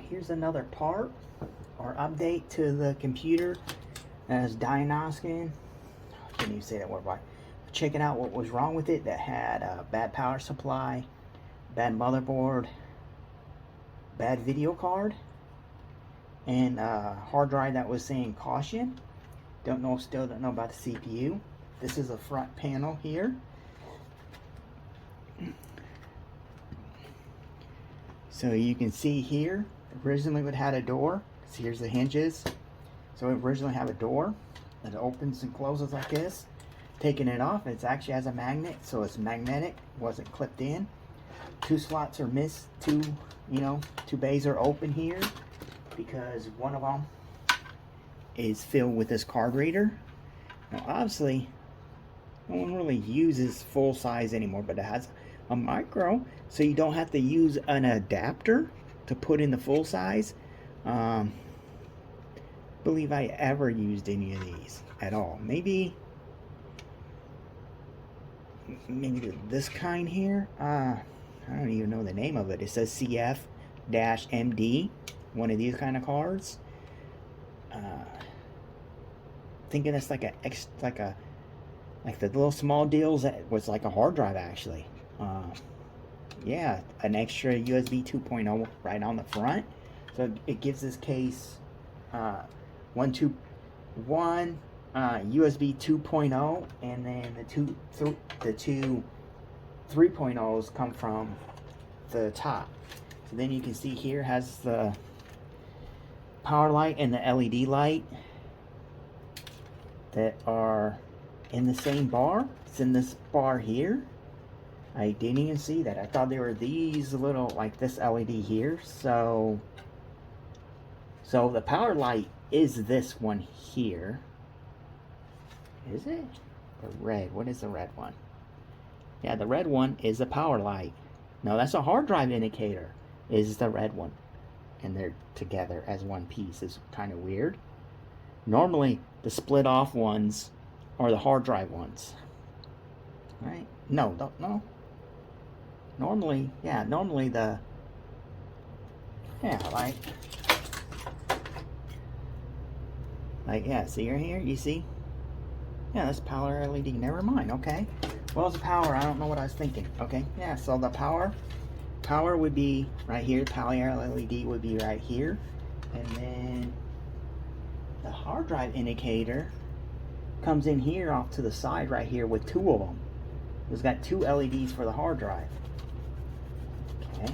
Here's another part or update to the computer as diagnosing. I can't even say that word right. Checking out what was wrong with it. That had a bad power supply, bad motherboard, bad video card, and a hard drive that was saying caution. Still don't know about the CPU. This is the front panel here. So you can see here, originally it had a door. So here's the hinges. So it originally had a door that opens and closes like this. Taking it off, it actually has a magnet, so it's magnetic, wasn't clipped in. Two slots are missed, two bays are open here because one of them is filled with this card reader. Now obviously, no one really uses full size anymore, but it has a micro, so you don't have to use an adapter to put in the full size. Believe I ever used any of these at all. Maybe this kind here. I don't even know the name of it. It says CF-MD, one of these kind of cards. Thinking it's like the little small deals that was like a hard drive actually. Yeah, an extra USB 2.0 right on the front, so it gives this case USB 2.0, and then the two 3.0s come from the top. So then you can see here has the power light and the LED light that are in the same bar. It's in this bar here. I didn't even see that. I thought they were these little, like this LED here. So the power light is this one here. Is it? The red. What is the red one? Yeah, the red one is the power light. No, that's a hard drive indicator. Is the red one. And they're together as one piece. It's kind of weird. Normally, the split off ones are the hard drive ones. Right? No. Normally the, yeah, see right here, you see? Yeah, that's power LED, never mind, okay. Well, it's power, I don't know what I was thinking, okay. Yeah, so the power would be right here, power LED would be right here, and then the hard drive indicator comes in here off to the side right here with two of them. It's got two LEDs for the hard drive. Okay.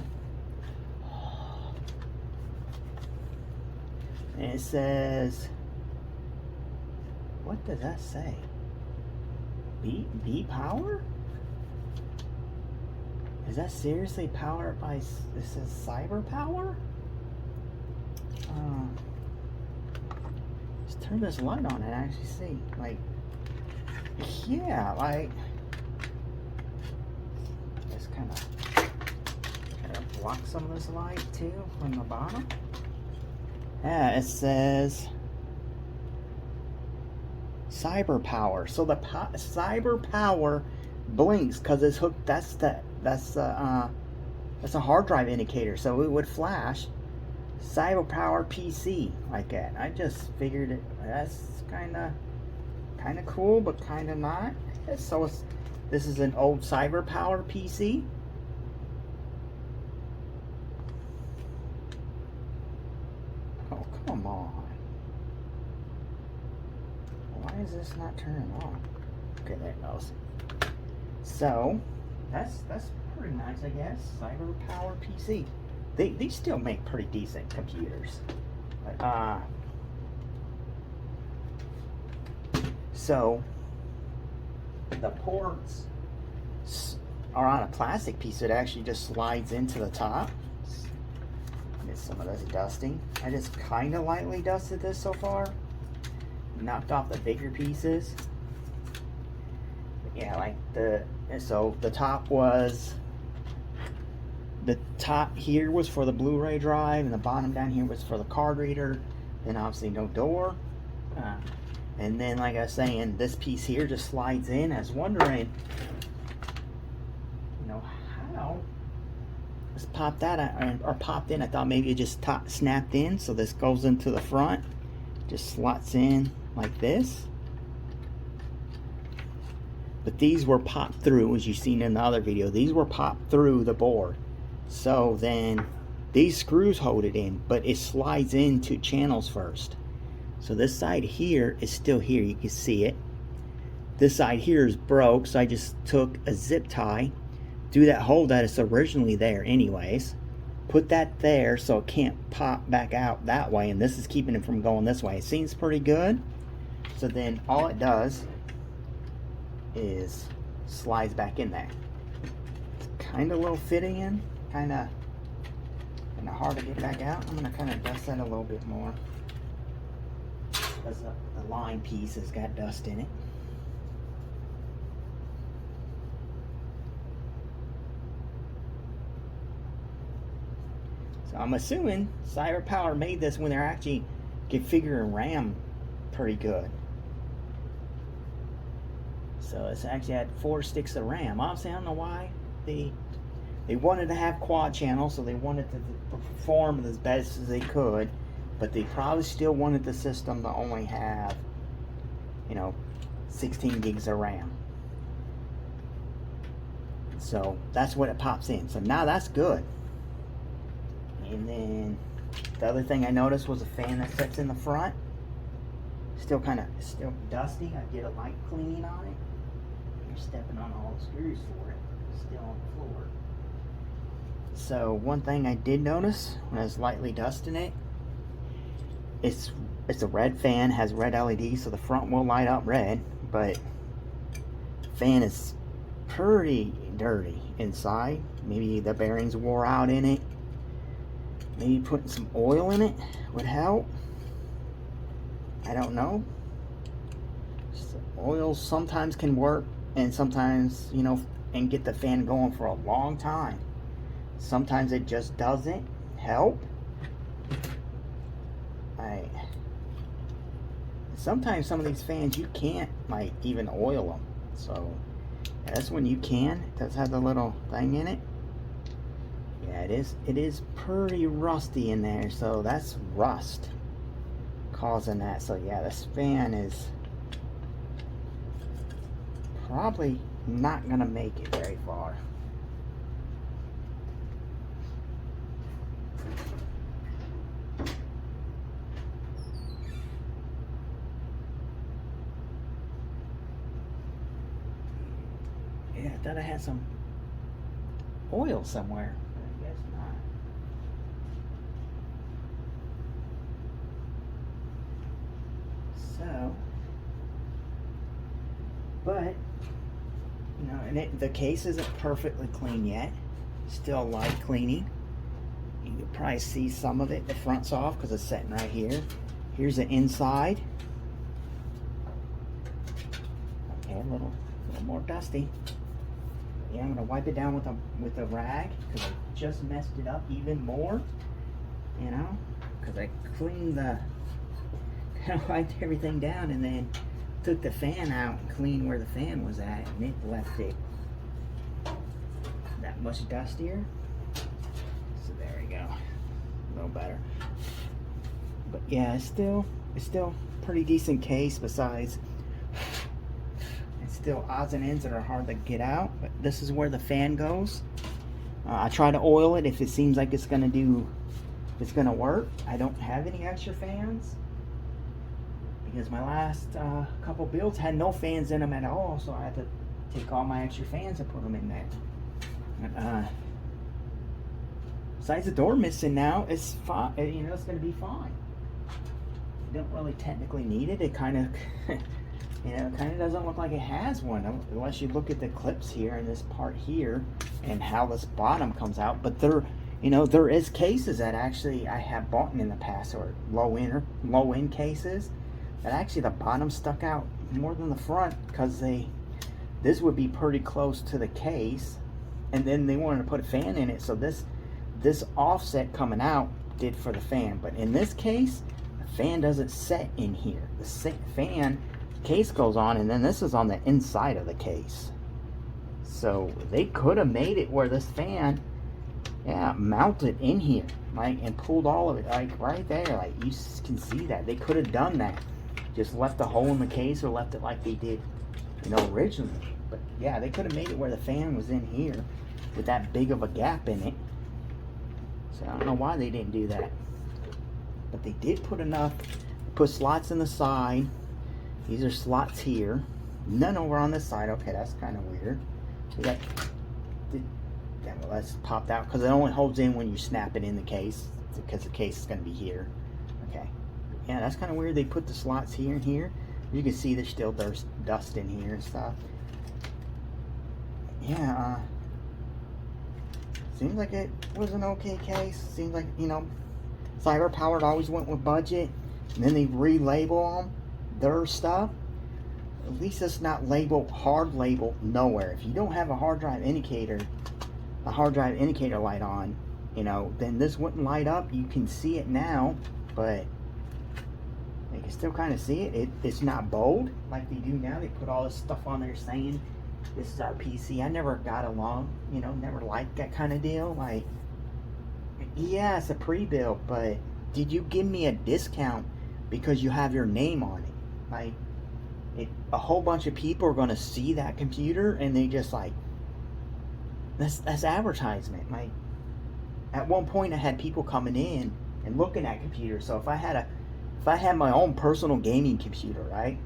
And it says, what does that say? B power? Is that seriously powered by, this says cyber power? Let's turn this light on and actually see. Like, yeah, like, just kind of block some of this light too from the bottom. Yeah, it says cyber power. So the cyber power blinks because it's hooked. That's a hard drive indicator. So it would flash cyber power PC like that. I just figured it. That's kind of cool, but kind of not. So this is an old cyber power PC. Oh, come on. Why is this not turning on? Okay, there it goes. So, that's pretty nice, I guess. Cyber power PC. They still make pretty decent computers. So, the ports are on a plastic piece that actually just slides into the top. Get some of this dusting. I just kind of lightly dusted this so far. Knocked off the bigger pieces. But yeah, like so the top here was for the Blu-ray drive, and the bottom down here was for the card reader. Then obviously no door. And then, like I was saying, this piece here just slides in. I was wondering, how Just popped that or popped in. I thought maybe it just snapped in, so this goes into the front, just slots in like this. But these were popped through, as you've seen in the other video. These were popped through the board. So then these screws hold it in, but it slides into channels first. So this side here is still here, you can see it. This side here is broke, so I just took a zip tie through that hole that is originally there anyways. Put that there so it can't pop back out that way, and this is keeping it from going this way. It seems pretty good. So then all it does is slides back in there. It's kind of low fitting in, kind of hard to get back out. I'm going to kind of dust that a little bit more, because the line piece has got dust in it. So I'm assuming Cyber Power made this when they're actually configuring RAM pretty good. So it's actually had 4 sticks of RAM. Obviously, I don't know why they wanted to have quad channels, so they wanted to perform as best as they could, but they probably still wanted the system to only have, 16 gigs of RAM. So that's what it pops in. So now that's good. And then the other thing I noticed was a fan that sits in the front. Still dusty. I did a light cleaning on it. You're stepping on all the screws for it. It's still on the floor. So one thing I did notice when I was lightly dusting it, it's a red fan, has red LED, so the front will light up red, but the fan is pretty dirty inside. Maybe the bearings wore out in it. Maybe putting some oil in it would help. I don't know. So oil sometimes can work, and sometimes, and get the fan going for a long time. Sometimes it just doesn't help. Sometimes some of these fans you can't even oil them. So yeah, this one you can. It does have the little thing in it. Yeah, it is pretty rusty in there, so that's rust causing that. So yeah, this fan is probably not gonna make it very far. Yeah, I thought I had some oil somewhere. I guess not. So, but, and the case isn't perfectly clean yet. Still light cleaning. You can probably see some of it. The front's off because it's sitting right here. Here's the inside. Okay, a little more dusty. Yeah, I'm gonna wipe it down with a rag because I just messed it up even more. Because I cleaned wiped everything down and then took the fan out and cleaned where the fan was at, and it left it that much dustier. So there we go, a little better. But yeah, it's still pretty decent case. Besides, still odds and ends that are hard to get out, but this is where the fan goes. I try to oil it if it seems like it's gonna work. I don't have any extra fans because my last couple builds had no fans in them at all, so I had to take all my extra fans and put them in there. Besides the door missing now, it's fine. It's gonna be fine. You don't really technically need it. It kind of it kind of doesn't look like it has one, unless you look at the clips here and this part here and how this bottom comes out. But there is cases that actually I have bought in the past, or low end cases, that actually the bottom stuck out more than the front, because this would be pretty close to the case, and then they wanted to put a fan in it, so this offset coming out did for the fan. But in this case, the fan doesn't set in here. The fan case goes on, and then this is on the inside of the case. So they could have made it where this fan, yeah, not mounted in here, right, and pulled all of it, like right there, like you can see that. They could have done that, just left a hole in the case or left it like they did, you know, originally. But yeah, they could have made it where the fan was in here with that big of a gap in it. So I don't know why they didn't do that. But they did put enough, put slots in the side. These are slots here. None over on this side. Okay, that's kind of weird. So that, well, that's popped out because it only holds in when you snap it in the case, because the case is going to be here. Okay. Yeah, that's kind of weird. They put the slots here and here. You can see there's still dust in here and stuff. Yeah, seems like it was an okay case. Seems like, you know, Cyber Powered always went with budget, and then they relabel them, their stuff. At least it's not labeled, hard labeled nowhere. If you don't have a hard drive indicator light on, you know, then this wouldn't light up. You can see it now, but you can still kind of see it. It's not bold like they do now. They put all this stuff on there saying this is our PC. I never got along, you know, never liked that kind of deal. Like, yeah, it's a pre-built, but did you give me a discount because you have your name on it? Like, a whole bunch of people are going to see that computer and they just like, that's advertisement. Like, at one point I had people coming in and looking at computers. So if I had my own personal gaming computer, right,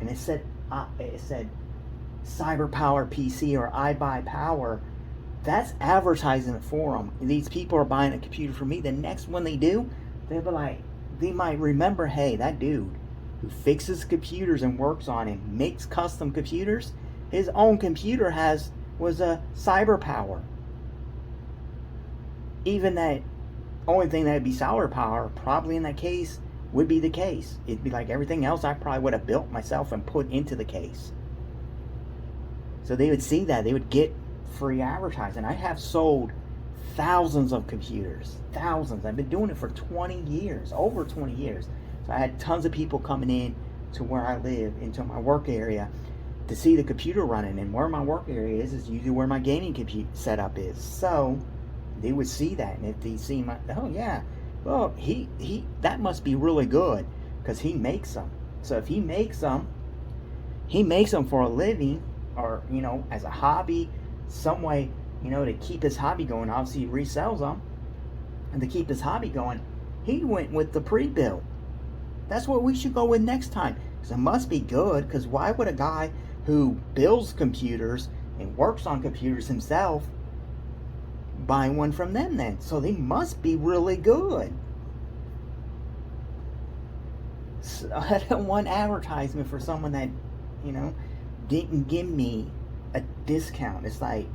and it said Cyber Power PC or I Buy Power, that's advertisement for them. These people are buying a computer from me. The next one they do, they'll be like, they might remember, hey, that dude who fixes computers and works on it, makes custom computers, his own computer was a Cyber Power. Even that only thing that would be Cyber Power probably in that case would be the case. It'd be like everything else I probably would have built myself and put into the case. So they would see that. They would get free advertising. I have sold thousands of computers. Thousands. I've been doing it for 20 years. Over 20 years. So I had tons of people coming in to where I live, into my work area, to see the computer running. And where my work area is usually where my gaming computer setup is. So they would see that. And if they see my, oh yeah, well, that must be really good because he makes them. So if he makes them for a living, or, you know, as a hobby, some way, you know, to keep his hobby going. Obviously he resells them, and to keep his hobby going, he went with the pre-built. That's what we should go with next time, because it must be good. Because why would a guy who builds computers and works on computers himself buy one from them then? So they must be really good. So I don't want advertisement for someone that, you know, didn't give me a discount. It's like,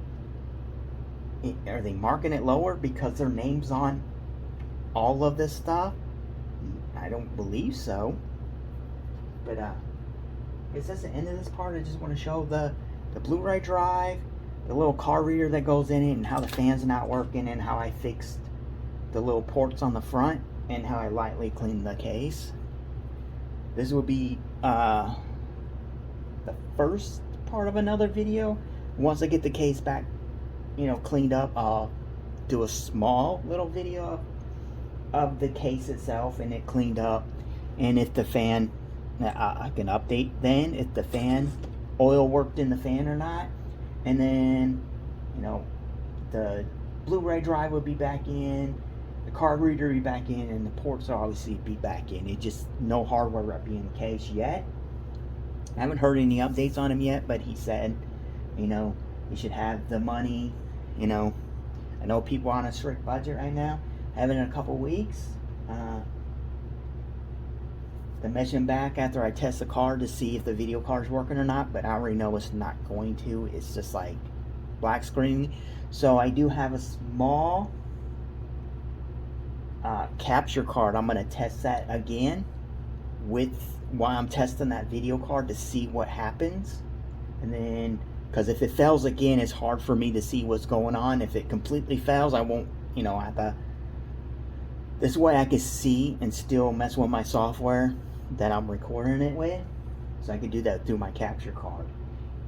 are they marking it lower because their name's on all of this stuff? I don't believe so. But is this the end of this part? I just want to show the Blu-ray drive, the little card reader that goes in it, and how the fan's not working, and how I fixed the little ports on the front, and how I lightly cleaned the case. This will be the first part of another video. Once I get the case back, you know, cleaned up, I'll do a small little video of the case itself and it cleaned up, and if the fan, I can update then if the fan oil worked in the fan or not, and then, you know, the Blu-ray drive will be back in, the card reader will be back in, and the ports will obviously be back in. It just no hardware will be in the case yet. I haven't heard any updates on him yet, but he said, you know, you should have the money. You know, I know people are on a strict budget right now. Have it in a couple weeks. To mention back after I test the card to see if the video card's working or not, but I already know it's not going to. It's just like black screen. So I do have a small capture card. I'm going to test that again while I'm testing that video card to see what happens. And then, because if it fails again, it's hard for me to see what's going on. If it completely fails, I won't, you know, I have to, this way I can see and still mess with my software that I'm recording it with. So I can do that through my capture card.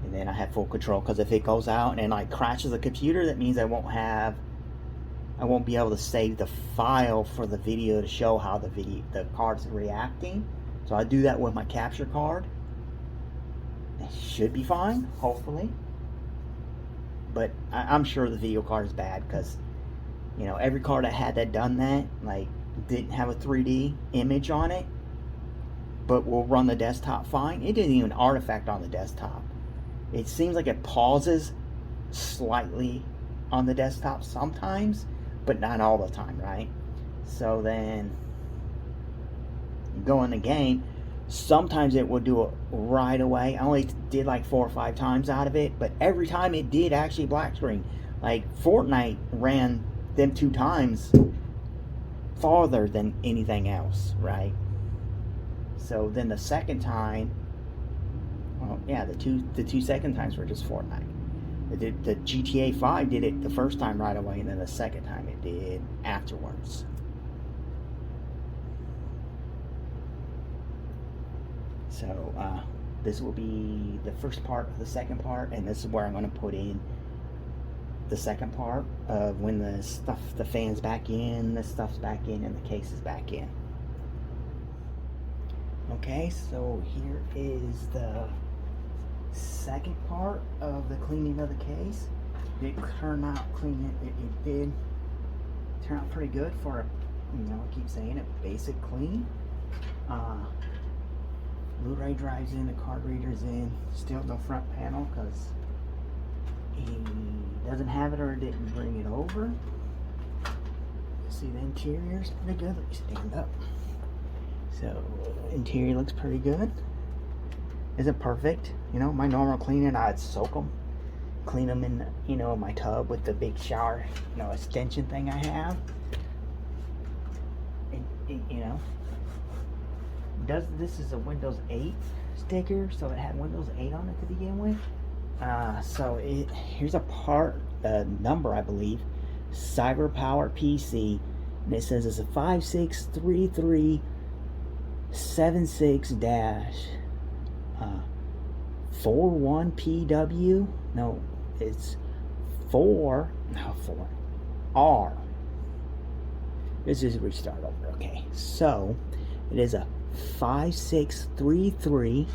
And then I have full control, because if it goes out and like crashes the computer, that means I won't have I won't be able to save the file for the video to show how the card's reacting. So I do that with my capture card. It should be fine, hopefully. But I'm sure the video card is bad because, you know, every card I had that done that, like, didn't have a 3D image on it, but will run the desktop fine. It didn't even artifact on the desktop. It seems like it pauses slightly on the desktop sometimes, but not all the time, right? So then go in the game, sometimes it would do it right away. I only did like 4 or 5 times out of it, but every time it did actually black screen. Like Fortnite ran them 2 times farther than anything else, right? So then the second time, well, yeah, the two second times were just Fortnite. The GTA 5 did it the first time right away, and then the second time it did afterwards. So this will be the first part of the second part, and this is where I'm going to put in the second part of when the fan's back in, the stuff's back in, and the case is back in. Okay, so here is the second part of the cleaning of the case. It turned out clean. It did turn out pretty good for, you know, I keep saying it, basic clean. Blu-ray drive's in, the card reader's in, still no front panel because he doesn't have it or didn't bring it over. See, the interior's pretty good. Let me stand up. So interior looks pretty good. Isn't perfect, you know. My normal cleaning, I'd soak them, clean them in, you know, my tub with the big shower, you know, extension thing I have. And you know, this is a Windows 8 sticker, so it had Windows 8 on it to begin with. So here's a part, number I believe, Cyber Power PC, and it says it's a 5633-76-41PW. No, it's 4R. Let's just restart over. Okay, so it is a 5633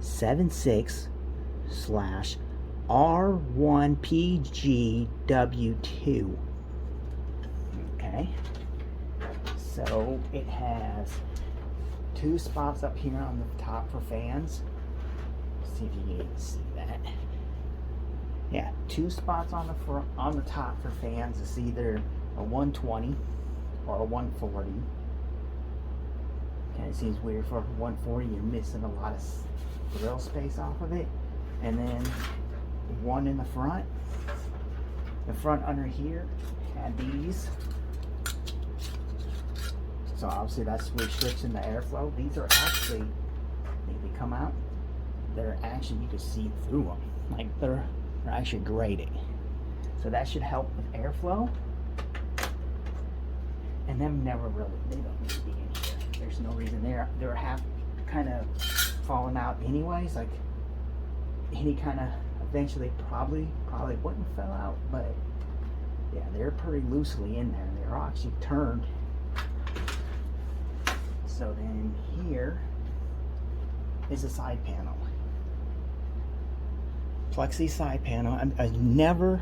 76/R1PGW2. Okay, so it has 2 spots up here on the top for fans. Let's see if you can even see that. Yeah, 2 spots on the top for fans. It's either a 120 or a 140. Kind of seems weird for a 140. You're missing a lot of grill space off of it. And then one in the front. The front under here had these. So obviously that's restricting the airflow. These are actually, they come out, they're actually, you can see through them. Like they're actually graded. So that should help with airflow. And them never really, they don't need to be in here. There's no reason. They're half kind of falling out anyways. Like any kind of, eventually probably wouldn't fall out, but yeah, they're pretty loosely in there. They're actually turned. So then here is a side panel. Plexi side panel. I've never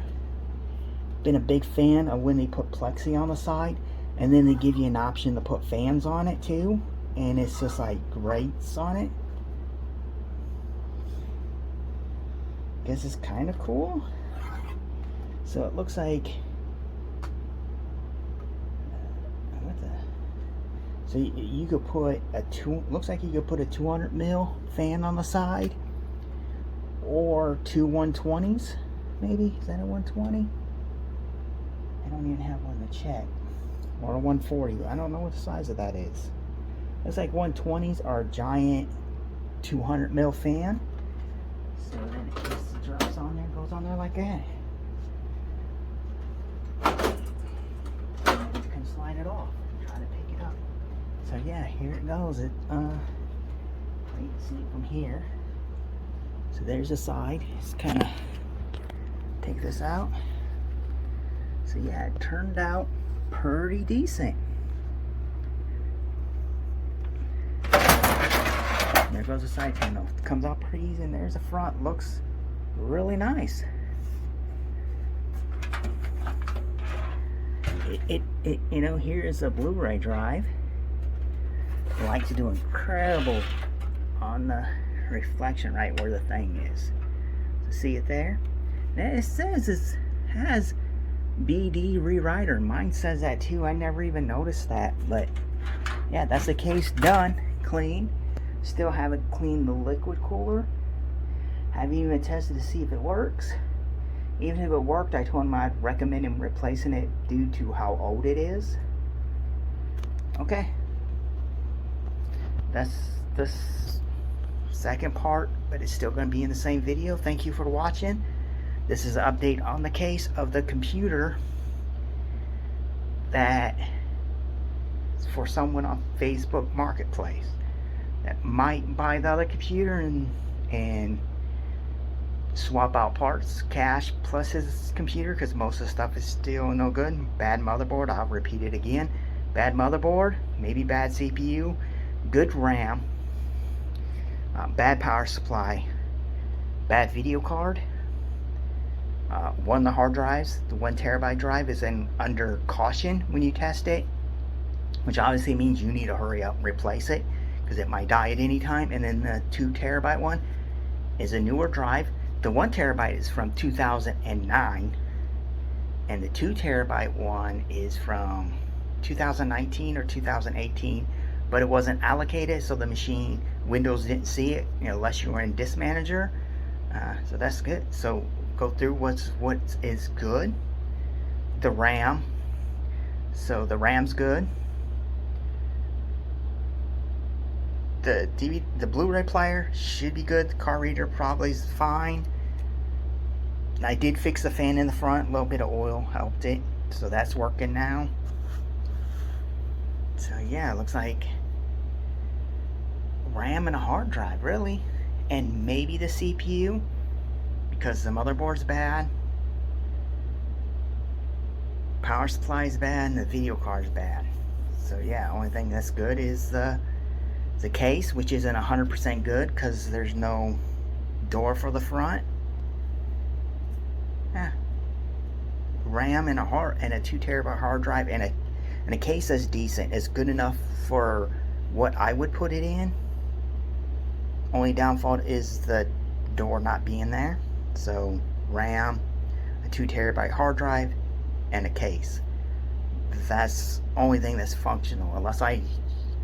been a big fan of when they put plexi on the side and then they give you an option to put fans on it too, and it's just like grates on it. Guess it's kind of cool. So it looks like so you could put looks like you could put a 200 mil fan on the side, or 2 120s, maybe. Is that a 120? I don't even have one to check. Or a 140. I don't know what the size of that is. Looks like 120s are a giant 200 mil fan. So then it just drops on there, goes on there like that. And you can slide it off and try to pick it up. So yeah, here it goes. You can see it from here. So there's the side. It's kind of take this out. So yeah, it turned out pretty decent. There goes the side panel. It comes out pretty easy, and there's the front. Looks really nice. You know, here is a Blu-ray drive. I like to do incredible on the reflection right where the thing is. So see it there? Now it says it has BD rewriter. Mine says that too. I never even noticed that, but yeah, that's the case done, clean. Still haven't cleaned the liquid cooler. Haven't even tested to see if it works. Even if it worked, I told him I'd recommend him replacing it due to how old it is. Okay. That's the second part, but it's still going to be in the same video. Thank you for watching. This is an update on the case of the computer that is for someone on Facebook Marketplace that might buy the other computer and swap out parts, cash plus his computer, because most of the stuff is still no good. Bad motherboard, I'll repeat it again. Bad motherboard, maybe bad CPU, good RAM, bad power supply, bad video card. One of the hard drives, the 1 terabyte drive, is under caution when you test it, which obviously means you need to hurry up and replace it because it might die at any time. And then the 2 terabyte one is a newer drive. The 1 terabyte is from 2009, and the 2 terabyte one is from 2019 or 2018, but it wasn't allocated, so the machine, Windows didn't see it, you know, unless you were in Disk Manager. So that's good. So go through what is good. The RAM. So the RAM's good. The Blu-ray player should be good. The card reader probably is fine. I did fix the fan in the front. A little bit of oil helped it, so that's working now. So yeah, it looks like RAM and a hard drive, really, and maybe the CPU because the motherboard's bad, power supply is bad, and the video card's bad. So yeah, only thing that's good is the case, which isn't 100% good because there's no door for the front. Yeah. RAM and a 2 terabyte hard drive and a case that's decent. It's good enough for what I would put it in. Only downfall is the door not being there. So RAM, a 2 terabyte hard drive, and a case. That's the only thing that's functional, unless I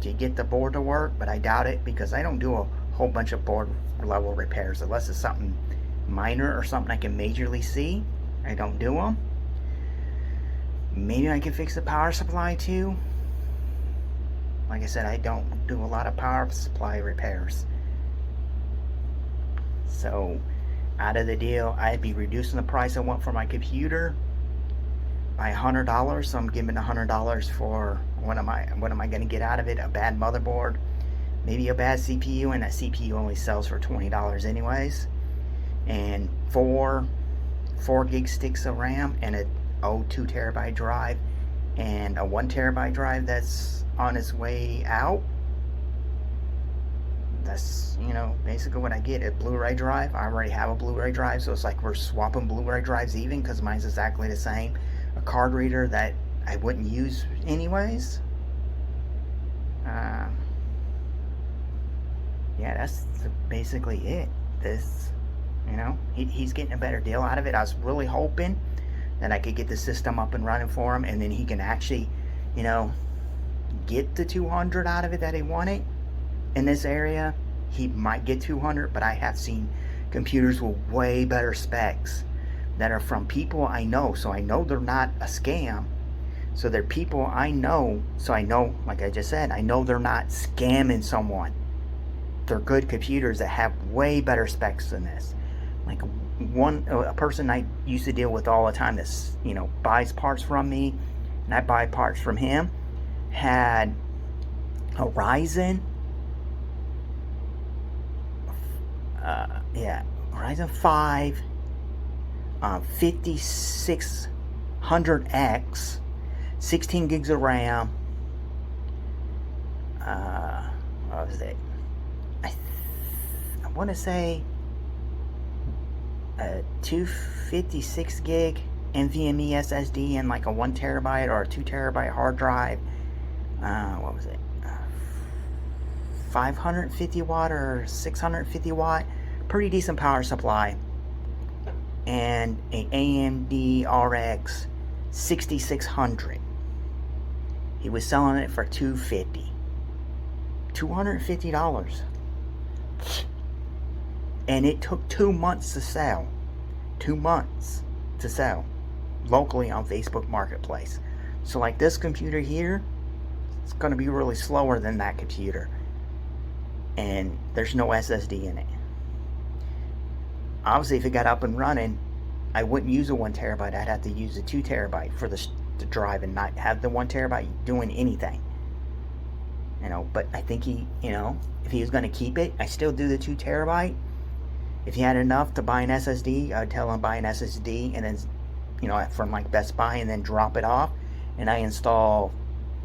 can get the board to work, but I doubt it because I don't do a whole bunch of board level repairs unless it's something minor or something I can majorly see. I don't do them. Maybe I can fix the power supply too. Like I said, I don't do a lot of power supply repairs. So out of the deal, I'd be reducing the price I want for my computer by $100. So I'm giving $100 for what am I going to get out of it? A bad motherboard, maybe a bad CPU, and that CPU only sells for $20 anyways. And four gig sticks of RAM and a 2 terabyte drive and a 1 terabyte drive that's on its way out. That's, you know, basically what I get. A Blu-ray drive. I already have a Blu-ray drive, so it's like we're swapping Blu-ray drives even because mine's exactly the same. A card reader that I wouldn't use anyways. Yeah, that's basically it. This, you know, he's getting a better deal out of it. I was really hoping that I could get the system up and running for him, and then he can actually, you know, get the 200 out of it that he wanted. In this area, he might get 200, but I have seen computers with way better specs that are from people I know, so I know they're not a scam. So they're people I know, so I know, like I just said, I know they're not scamming someone. They're good computers that have way better specs than this. Like a person I used to deal with all the time that's, you know, buys parts from me, and I buy parts from him, had a Ryzen, Ryzen 5, 5600X, 16 gigs of RAM. What was it? I want to say a 256 gig NVMe SSD and like a 1 terabyte or a 2 terabyte hard drive. What was it? 550 watt or 650 watt, pretty decent power supply, and a AMD RX 6600. He was selling it for $250. And it took 2 months to sell. 2 months to sell locally on Facebook Marketplace. So like this computer here, it's going to be really slower than that computer. And there's no SSD in it. Obviously, if it got up and running, I wouldn't use a 1 terabyte. I'd have to use a 2 terabyte for the drive and not have the 1 terabyte doing anything. But I think he, if he was going to keep it, I still do the 2 terabyte. If he had enough to buy an SSD, I'd tell him buy an SSD and then, from like Best Buy, and then drop it off. And I install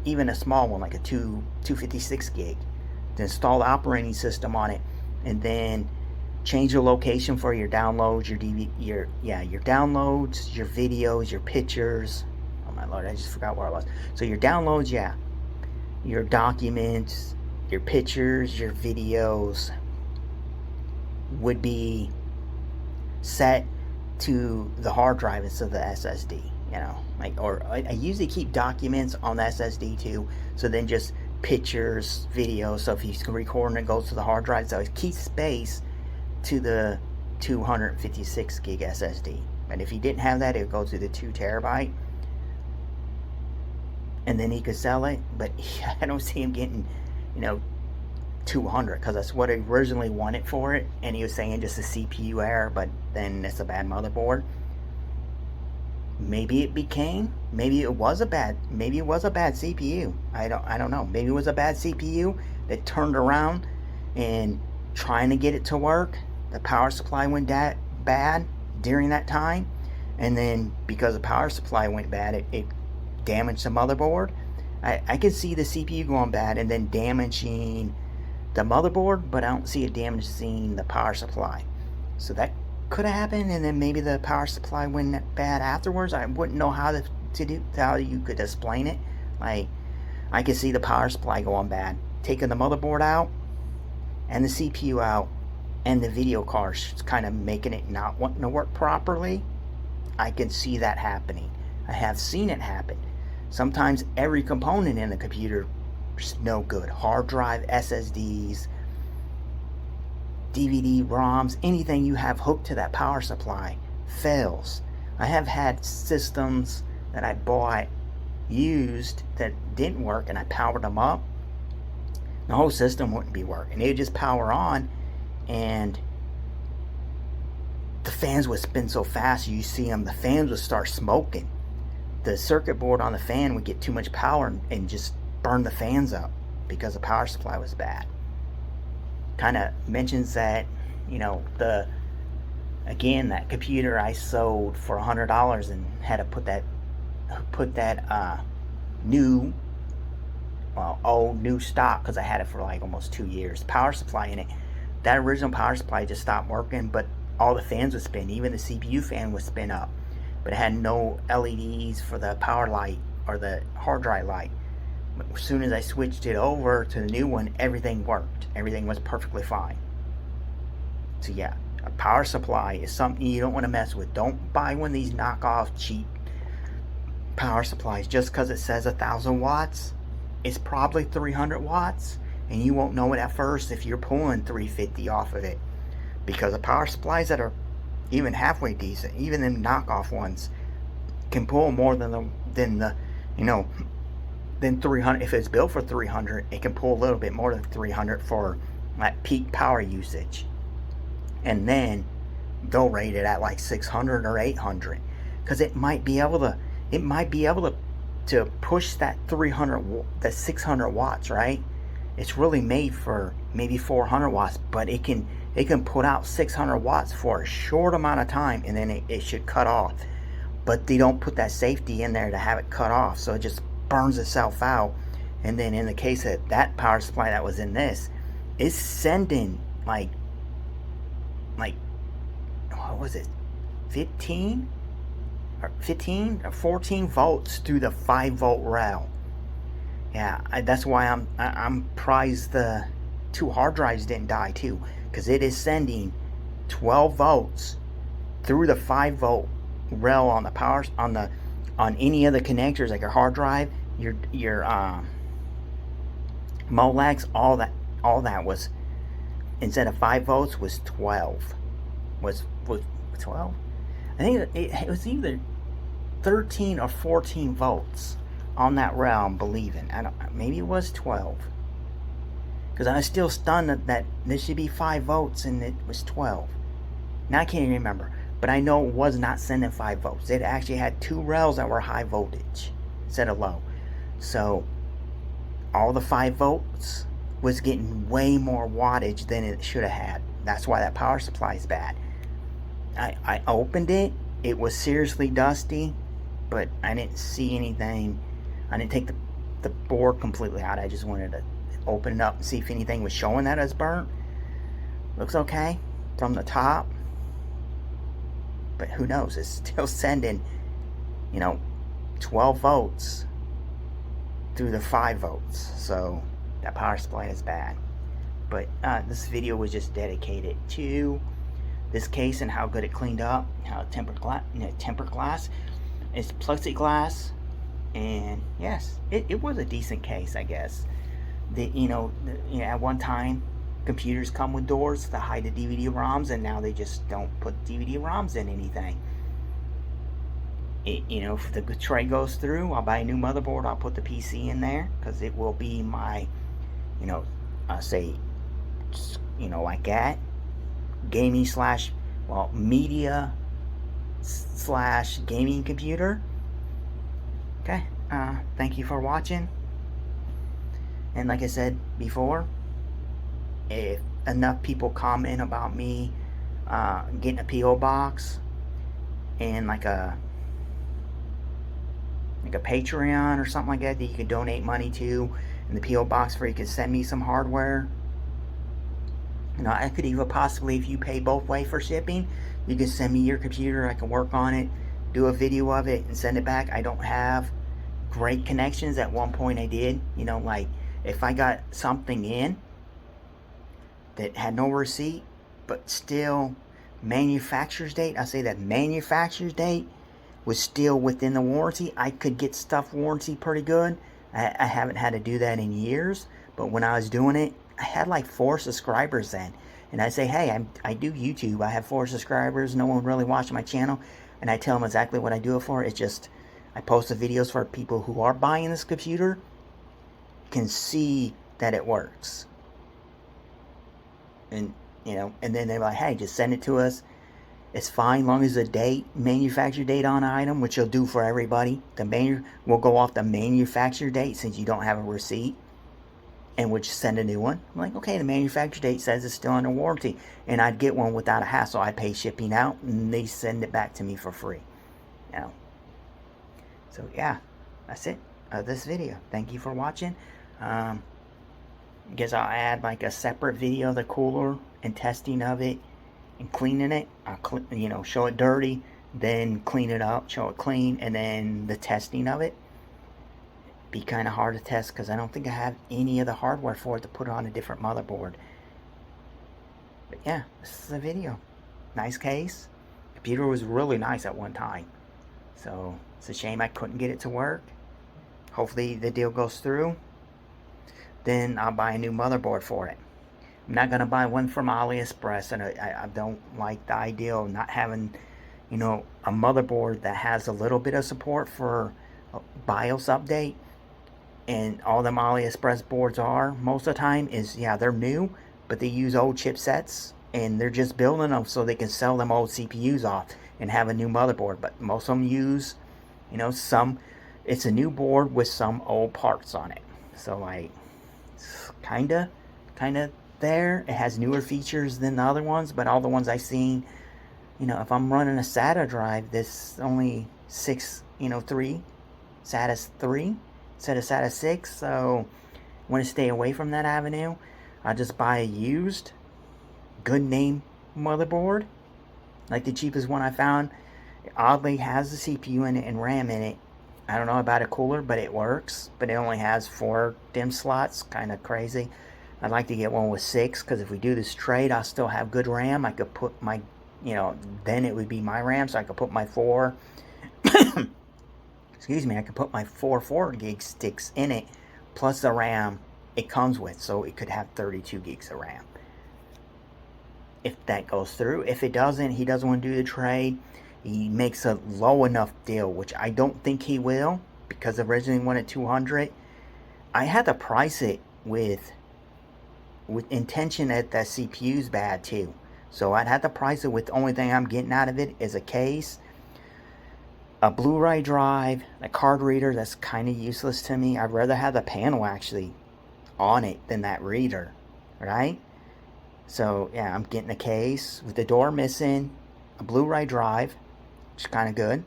even a small one, like a 256 gig, to install the operating system on it, and then change the location for your downloads, your downloads, your videos, your pictures. Oh my lord, I just forgot where I was. So your downloads, your documents, your pictures, your videos would be set to the hard drive instead of the SSD. Or I usually keep documents on the SSD too. So then just pictures, videos. So if he's recording, it goes to the hard drive. So it keeps space to the 256 gig SSD. And if he didn't have that, it would go to the 2 terabyte. And then he could sell it. But I don't see him getting, 200, because that's what I originally wanted for it. And he was saying just a CPU error, but then it's a bad motherboard. Maybe it was a bad CPU. I don't know. Maybe it was a bad CPU that turned around and trying to get it to work. The power supply went bad during that time, and then because the power supply went bad, it damaged the motherboard. I can see the CPU going bad and then damaging the motherboard, but I don't see it damaging the power supply. So that could have happened, and then maybe the power supply went bad afterwards. I wouldn't know how how you could explain it. Like, I could see the power supply going bad, taking the motherboard out and the CPU out, and the video card kind of making it not wanting to work properly. I can see that happening. I have seen it happen. Sometimes every component in the computer is no good. Hard drive, SSDs, DVD, ROMs, anything you have hooked to that power supply fails. I have had systems that I bought used that didn't work, and I powered them up. The whole system wouldn't be working. It would just power on, and the fans would spin so fast, you see them, the fans would start smoking. The circuit board on the fan would get too much power and just burn the fans up because the power supply was bad. Kind of mentions that, that computer I sold for $100 and had to put that new stock, because I had it for like almost 2 years, power supply in it. That original power supply just stopped working, but all the fans would spin. Even the CPU fan would spin up, but it had no LEDs for the power light or the hard drive light. But as soon as I switched it over to the new one, everything worked. Everything was perfectly fine. So yeah, a power supply is something you don't want to mess with. Don't buy one of these knockoff cheap power supplies just because it says 1,000 watts. It's probably 300 watts, and you won't know it at first if you're pulling 350 off of it, because the power supplies that are even halfway decent, even them knockoff ones, can pull more than 300. If it's built for 300, it can pull a little bit more than 300 for like peak power usage, and then they'll rate it at like 600 or 800, because it might be able to push that 600 watts, right? It's really made for maybe 400 watts, but it can it can put out 600 watts for a short amount of time, and then it should cut off. But they don't put that safety in there to have it cut off, so it just burns itself out. And then in the case of that power supply that was in this, it's sending like what was it, 15 or 14 volts through the 5-volt rail. Yeah, that's why I'm surprised the 2 hard drives didn't die too, because it is sending 12 volts through the 5-volt rail on the power on any of the connectors, like your hard drive, your Molex, all that was, instead of 5 volts, was 12. Was 12? I think it was either 13 or 14 volts on that rail, I'm believing. Maybe it was 12. Because I was still stunned that this should be 5 volts and it was 12. Now I can't even remember. But I know it was not sending 5 volts. It actually had 2 rails that were high voltage instead of low. So all the 5 volts was getting way more wattage than it should have had. That's why that power supply is bad. I opened it. It was seriously dusty, but I didn't see anything. I didn't take the board completely out. I just wanted to open it up and see if anything was showing that as burnt. Looks okay from the top, but who knows? It's still sending, 12 volts through the 5 volts. So that power supply is bad. But this video was just dedicated to this case and how good it cleaned up, how tempered glass. It's plexiglass, and yes, it was a decent case, I guess. At one time, computers come with doors to hide the DVD-ROMs, and now they just don't put DVD-ROMs in anything. If the tray goes through, I'll buy a new motherboard. I'll put the PC in there, because it will be my, like that, gaming / media / gaming computer. Okay, thank you for watching. And like I said before, if enough people comment about me getting a P.O. box and like a Patreon or something like that you can donate money to, in the P.O. box where you can send me some hardware. I could even possibly, if you pay both ways for shipping, you can send me your computer. I can work on it, do a video of it, and send it back. I don't have great connections. At one point I did. Like if I got something in that had no receipt, but still manufacturer's date, I say that manufacturer's date was still within the warranty, I could get stuff warranty pretty good. I haven't had to do that in years, but when I was doing it, I had like 4 subscribers then. And I say, hey, I do YouTube. I have 4 subscribers. No one really watched my channel. And I tell them exactly what I do it for. It's just, I post the videos for people who are buying this computer can see that it works. And, and then they're like, hey, just send it to us. It's fine, long as the date, manufacturer date on the item, which you'll do for everybody. We'll go off the manufacturer date since you don't have a receipt, and we'll just send a new one. I'm like, okay, the manufacturer date says it's still under warranty, and I'd get one without a hassle. I pay shipping out, and they send it back to me for free. So yeah, that's it. This video. Thank you for watching. Guess I'll add like a separate video of the cooler and testing of it and cleaning it. I'll show it dirty, then clean it up, show it clean, and then the testing of it. Be kind of hard to test because I don't think I have any of the hardware for it to put on a different motherboard. But yeah, this is the video. Nice case. Computer was really nice at one time. So it's a shame I couldn't get it to work. Hopefully the deal goes through. Then I'll buy a new motherboard for it. I'm not going to buy one from AliExpress, and I don't like the idea of not having, a motherboard that has a little bit of support for BIOS update. And all them AliExpress boards are, most of the time, is, yeah, they're new, but they use old chipsets, and they're just building them so they can sell them old CPUs off and have a new motherboard. But most of them use, it's a new board with some old parts on it. So, like, kind of there. It has newer features than the other ones, but all the ones I've seen, if I'm running a SATA drive, this only 6, 3, SATA 3 instead of SATA 6, so I want to stay away from that avenue. I'll just buy a used, good name motherboard, like the cheapest one I found. It oddly has the CPU in it and RAM in it. I don't know about a cooler, but it works. But it only has 4 DIMM slots, kind of crazy. I'd like to get one with 6, because if we do this trade, I'll still have good RAM. I could put my, then it would be my RAM, so I could put my 4, excuse me, I could put my 4 gig sticks in it, plus the RAM it comes with, so it could have 32 gigs of RAM. If that goes through. If it doesn't, he doesn't want to do the trade. He makes a low enough deal, which I don't think he will, because originally wanted 200. I had to price it with intention that the CPU's bad too. So I'd have to price it with the only thing I'm getting out of it is a case, a Blu-ray drive, a card reader that's kind of useless to me. I'd rather have the panel actually on it than that reader, right? So yeah, I'm getting a case with the door missing, a Blu-ray drive, which is kind of good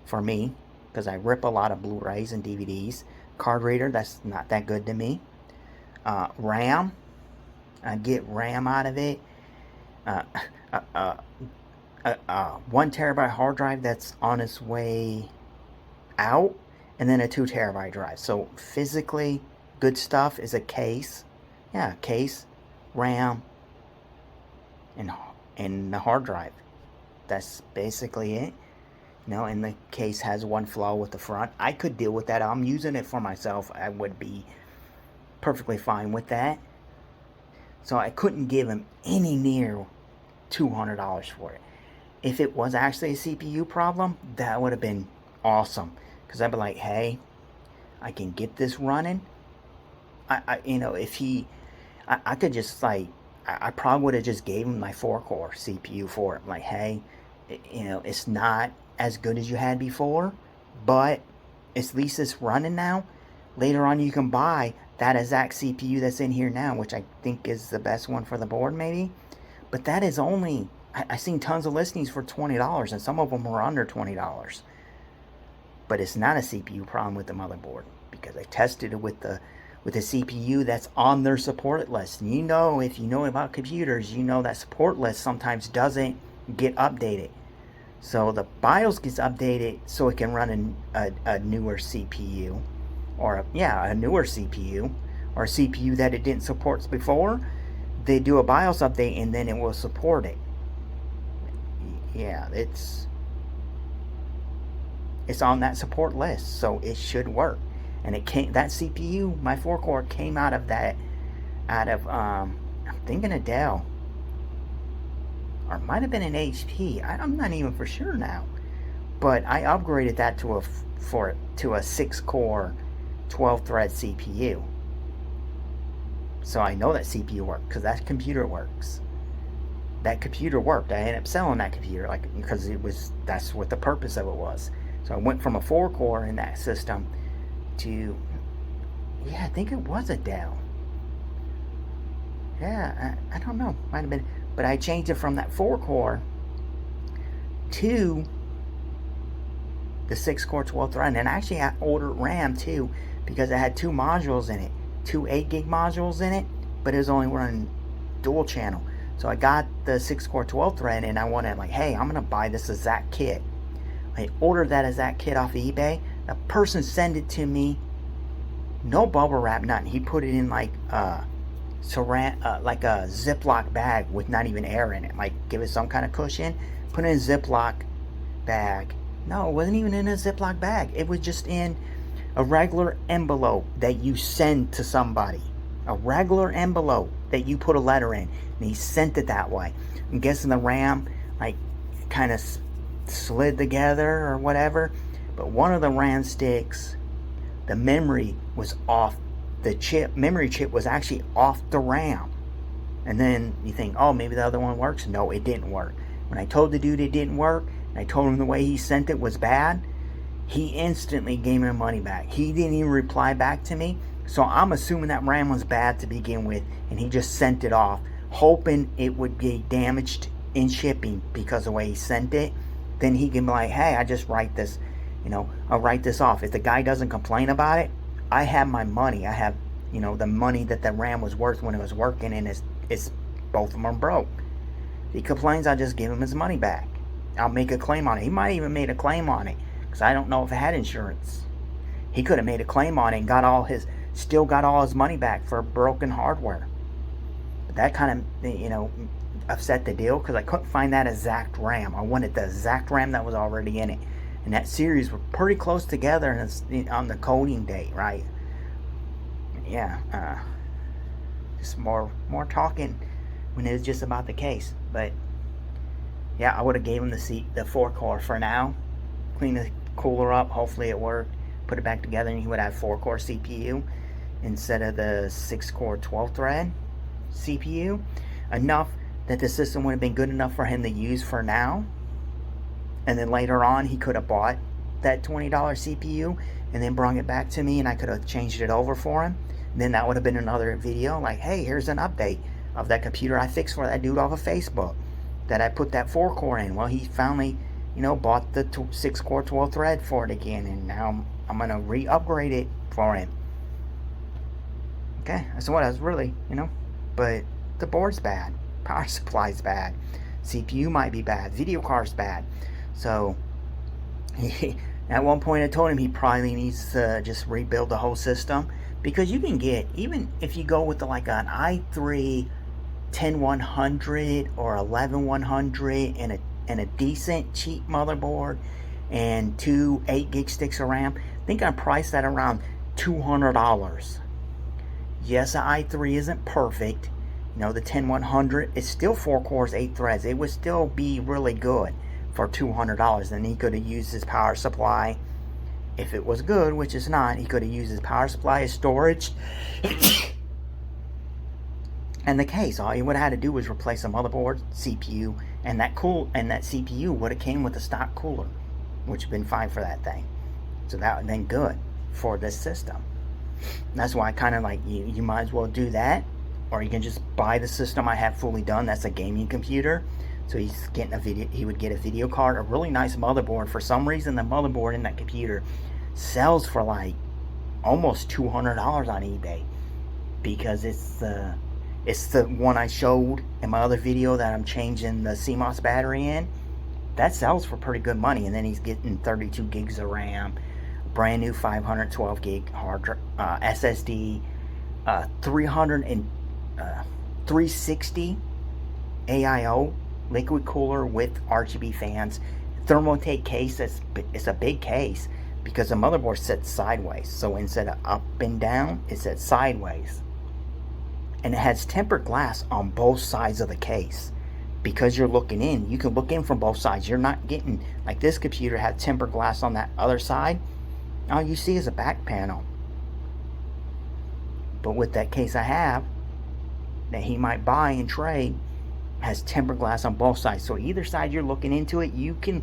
for me because I rip a lot of Blu-rays and DVDs. Card reader, that's not that good to me. RAM, I get RAM out of it. 1 terabyte hard drive that's on its way out, and then a 2 terabyte drive. So physically good stuff is a case. Yeah, case, RAM, and the hard drive. That's basically it. And the case has one flaw with the front. I could deal with that. I'm using it for myself. I would be perfectly fine with that. So I couldn't give him any near $200 for it. If it was actually a CPU problem, that would have been awesome. Because I'd be like, hey, I can get this running. If he, I could just like, I probably would have just gave him my 4-core CPU for it. Like, hey, it's not as good as you had before, but at least it's running now. Later on, you can buy that exact CPU that's in here now, which I think is the best one for the board, maybe. But that is only, I've seen tons of listings for $20, and some of them were under $20. But it's not a CPU problem with the motherboard, because I tested it with the CPU that's on their support list. And if you know about computers, that support list sometimes doesn't get updated. So the BIOS gets updated so it can run a newer CPU, or a newer CPU, or a CPU that it didn't support before. They do a BIOS update and then it will support it. Yeah, it's on that support list, so it should work. And that CPU, my 4-core, came out of I'm thinking a Dell, or it might have been an HP. I'm not even for sure now, but I upgraded that to a 6-core, 12-thread CPU. So I know that CPU worked because that computer works. That computer worked. I ended up selling that computer because that's what the purpose of it was. So I went from a 4-core in that system to, I think it was a Dell. Yeah, I don't know, might have been, but I changed it from that 4-core to the 6-core 12-thread, and actually I ordered RAM too, because it had 2 modules in it, 2 8-gig modules in it, but it was only running dual channel. So I got the 6-core 12-thread, and I wanted, hey, I'm gonna buy this exact kit. I ordered that exact kit off of eBay. The person sent it to me, no bubble wrap, nothing. He put it in like a Ziploc bag with not even air in it, give it some kind of cushion. Put it in a Ziploc bag. No, it wasn't even in a Ziploc bag. It was just in a regular envelope that you send to somebody. A regular envelope that you put a letter in, and he sent it that way. I'm guessing the RAM kind of slid together or whatever, but one of the RAM sticks, the memory was off. The memory chip was actually off the RAM. And then you think, oh, maybe the other one works. No, it didn't work. When I told the dude it didn't work, and I told him the way he sent it was bad, he instantly gave me money back. He didn't even reply back to me. So I'm assuming that RAM was bad to begin with, and he just sent it off, hoping it would be damaged in shipping because of the way he sent it. Then he can be like, hey, I just write this, I'll write this off. If the guy doesn't complain about it, I have my money. I have, the money that the RAM was worth when it was working, and it's both of them are broke. If he complains, I'll just give him his money back. I'll make a claim on it. He might even made a claim on it, because I don't know if it had insurance. He could have made a claim on it and still got all his money back for broken hardware. But that kind of, upset the deal, because I couldn't find that exact RAM. I wanted the exact RAM that was already in it. And that series were pretty close together on the coding date, right? Yeah, just more talking when it was just about the case. But yeah, I would have gave him the 4-core for now. Clean the cooler up, hopefully it worked. Put it back together, and he would have 4-core CPU instead of the 6-core 12-thread CPU. Enough that the system would have been good enough for him to use for now. And then later on, he could have bought that $20 CPU and then brought it back to me, and I could have changed it over for him. And then that would have been another video like, hey, here's an update of that computer I fixed for that dude off of Facebook that I put that 4-core in. Well, he finally, bought the 6-core 12-thread for it again, and now I'm going to re-upgrade it for him. Okay, that's what I was really, But the board's bad. Power supply's bad. CPU might be bad. Video card's bad. So, at one point I told him he probably needs to just rebuild the whole system. Because you can get, even if you go with like an i3 10100 or 11100 and a decent cheap motherboard and 2 8-gig sticks of RAM, I think I priced that around $200. Yes, the i3 isn't perfect. The 10100 is still 4 cores, 8 threads. It would still be really good for $200. And he could have used his power supply. If it was good, which it's not, he could have used his power supply as storage. And the case, all he would have had to do was replace the motherboard, CPU, and that CPU would have came with a stock cooler, which would have been fine for that thing. So that would have been good for this system. That's why I kind of like, you might as well do that, or you can just buy the system I have fully done. That's a gaming computer. So he's getting he would get a video card, a really nice motherboard. For some reason, the motherboard in that computer sells for like almost $200 on eBay, because it's the one I showed in my other video that I'm changing the CMOS battery in. That sells for pretty good money. And then he's getting 32 gigs of RAM, brand new 512 gig hard SSD, 360 AIO liquid cooler with RGB fans, thermotate case. It's a big case because the motherboard sits sideways. So instead of up and down, it sits sideways. And it has tempered glass on both sides of the case. Because you're looking in, you can look in from both sides. You're not getting, like this computer had tempered glass on that other side. All you see is a back panel. But with that case I have, that he might buy and trade, has tempered glass on both sides. So either side you're looking into it, you can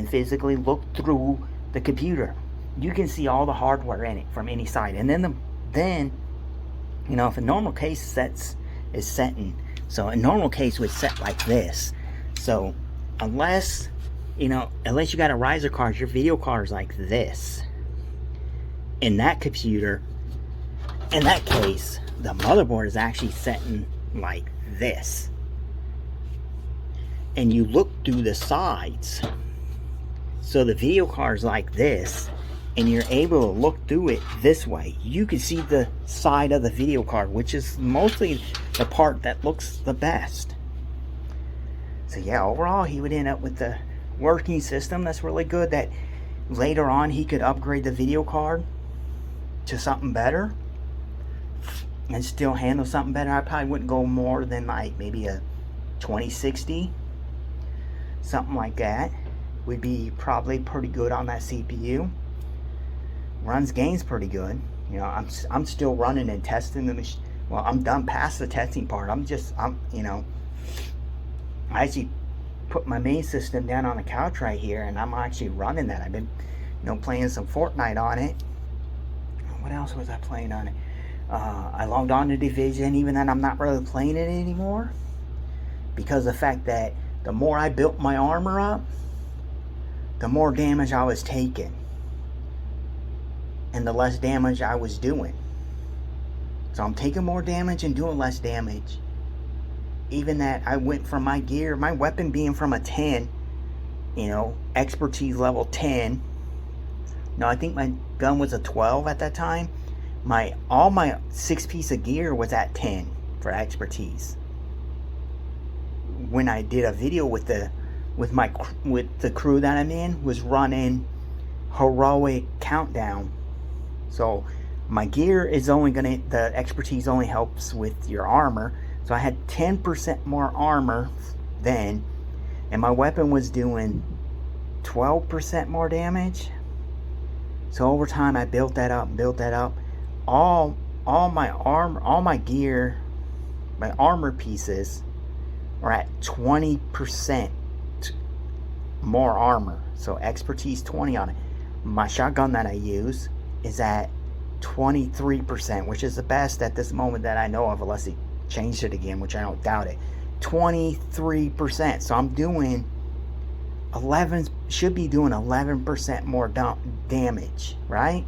physically look through the computer. You can see all the hardware in it from any side. And then if a normal case is setting, so a normal case would set like this. So unless you got a riser card, your video card is like this. In that computer, in that case, the motherboard is actually setting like this. And you look through the sides. So the video card is like this, and you're able to look through it this way. You can see the side of the video card, which is mostly the part that looks the best. So yeah, overall he would end up with the working system that's really good, that later on he could upgrade the video card to something better and still handle something better. I probably wouldn't go more than like maybe a 2060, something like that would be probably pretty good on that CPU. Runs games pretty good. I'm still running and testing the machine. Well, I'm done past the testing part. I actually put my main system down on the couch right here, and I'm actually running that. I've been playing some Fortnite on it. what else was I playing on it? I logged on to Division, even then I'm not really playing it anymore. Because of the fact that the more I built my armor up, the more damage I was taking. And the less damage I was doing. So I'm taking more damage and doing less damage. Even that I went from my gear, my weapon being from a 10, you know, expertise level 10. No, I think my gun was a 12 at that time. All my 6-piece of gear was at 10 for expertise. When I did a video with the crew that I'm in, was running heroic countdown. So my gear is only gonna, the expertise only helps with your armor. So I had 10% more armor then, and my weapon was doing 12% more damage. So over time I built that up. All my armor, all my gear, my armor pieces are at 20% more armor. So expertise 20 on it. My shotgun that I use is at 23%, which is the best at this moment that I know of, unless he changed it again, which I don't doubt it. 23%. So I'm doing 11, should be doing 11% more damage, right?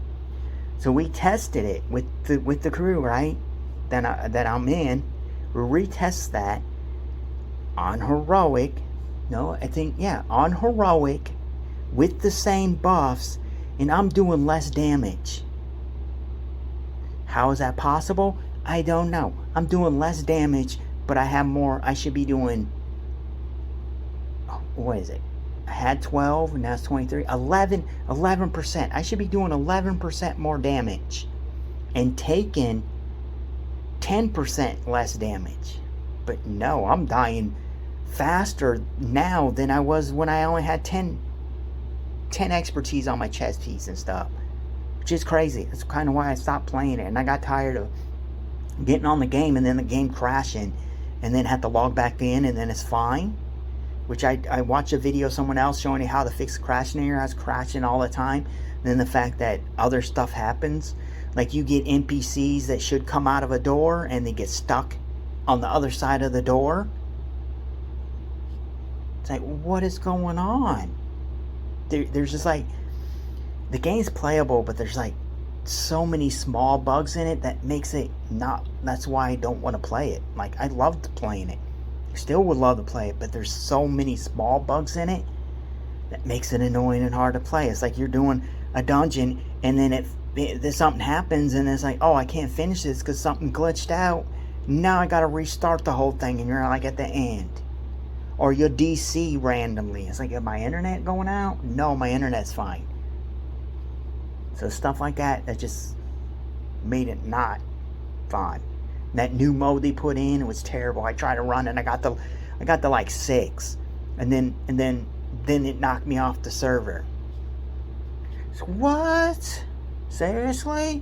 So we tested it with the crew, right? That I'm in. We retest that on heroic. No, I think, yeah, on heroic with the same buffs, and I'm doing less damage. How is that possible? I don't know. I'm doing less damage, but I have more. I should be doing, what is it? I had 12, and now it's 23. 11%. I should be doing 11% more damage and taking 10% less damage. But no, I'm dying faster now than I was when I only had 10 expertise on my chest piece and stuff, which is crazy. That's kind of why I stopped playing it, and I got tired of getting on the game and then the game crashing and then had to log back in, and then it's fine. Which I watched a video of someone else showing you how to fix crashing here. I was crashing all the time. And then the fact that other stuff happens, like you get NPCs that should come out of a door and they get stuck on the other side of the door. It's like, what is going on? There's just like, the game's playable, but there's like so many small bugs in it that makes it not, that's why I don't want to play it. Like, I loved playing it. Still would love to play it, but there's so many small bugs in it that makes it annoying and hard to play. It's like you're doing a dungeon and then something happens and it's like, oh, I can't finish this because something glitched out. Now I gotta restart the whole thing, and you're like at the end. Or you'll DC randomly. It's like, is my internet going out? No, my internet's fine. So stuff like that just made it not fun. That new mode they put in, it was terrible. I tried to run and I got the like 6, and then it knocked me off the server. So what? Seriously?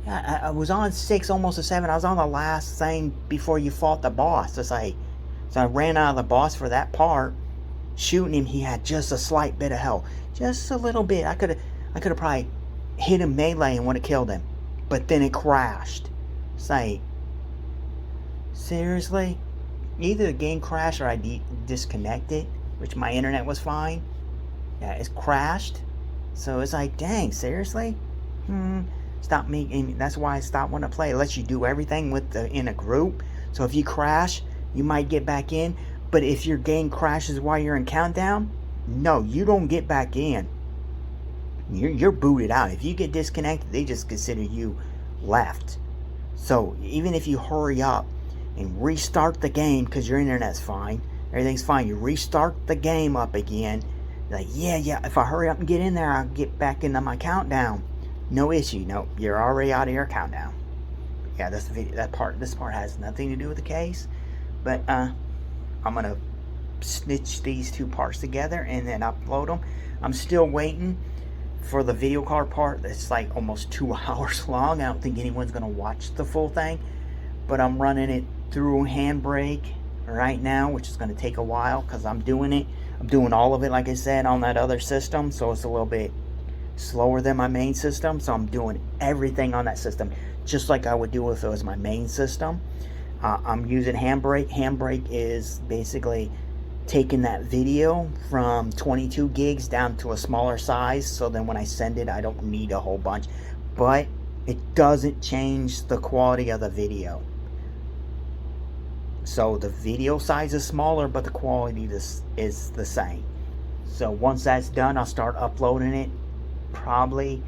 Yeah, I was on 6, almost a 7. I was on the last thing before you fought the boss. It's like, so I ran out of the boss for that part. Shooting him, he had just a slight bit of health, just a little bit. I could have probably hit him melee and would have killed him. But then it crashed. It's like, seriously? Either the game crashed or I disconnected, which my internet was fine. Yeah, it's crashed. So it's like, dang, seriously? Stop making. That's why I stopped wanting to play. It lets you do everything in a group. So if you crash, you might get back in. But if your game crashes while you're in countdown, no, you don't get back in. You're booted out. If you get disconnected, they just consider you left. So even if you hurry up and restart the game because your internet's fine, everything's fine, you restart the game up again, like, yeah, if I hurry up and get in there, I'll get back into my countdown. No issue. No, you're already out of your countdown. Yeah, this part has nothing to do with the case, but I'm gonna stitch these two parts together and then upload them. I'm still waiting for the video card part. That's like almost 2 hours long. I don't think anyone's gonna watch the full thing, but I'm running it through Handbrake right now, which is gonna take a while because I'm doing all of it, like I said, on that other system, so it's a little bit slower than my main system, so I'm doing everything on that system just like I would do if it was my main system. I'm using Handbrake. Handbrake is basically taking that video from 22 gigs down to a smaller size, so then when I send it I don't need a whole bunch, but it doesn't change the quality of the video. So the video size is smaller, but the quality is the same. So once that's done, I'll start uploading it probably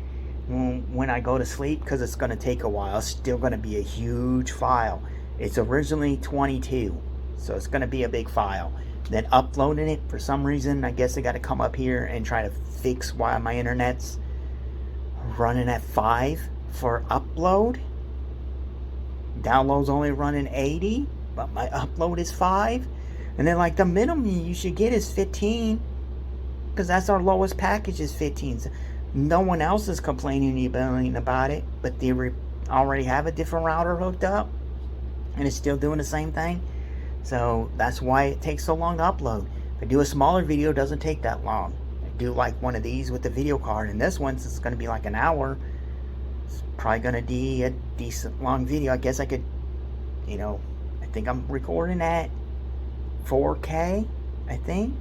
when I go to sleep, because it's going to take a while. It's still going to be a huge file. It's originally 22, so it's going to be a big file. Then uploading it, for some reason, I guess I got to come up here and try to fix why my internet's running at 5 for upload. Download's only running 80, but my upload is 5. And then like the minimum you should get is 15, because that's our lowest package is 15. So no one else is complaining about it, but they already have a different router hooked up and it's still doing the same thing. So that's why it takes so long to upload. If I do a smaller video, it doesn't take that long. I do like one of these with the video card, and this one's it's going to be like an hour. It's probably going to be a decent long video. I guess I could, I think I'm recording at 4K. I think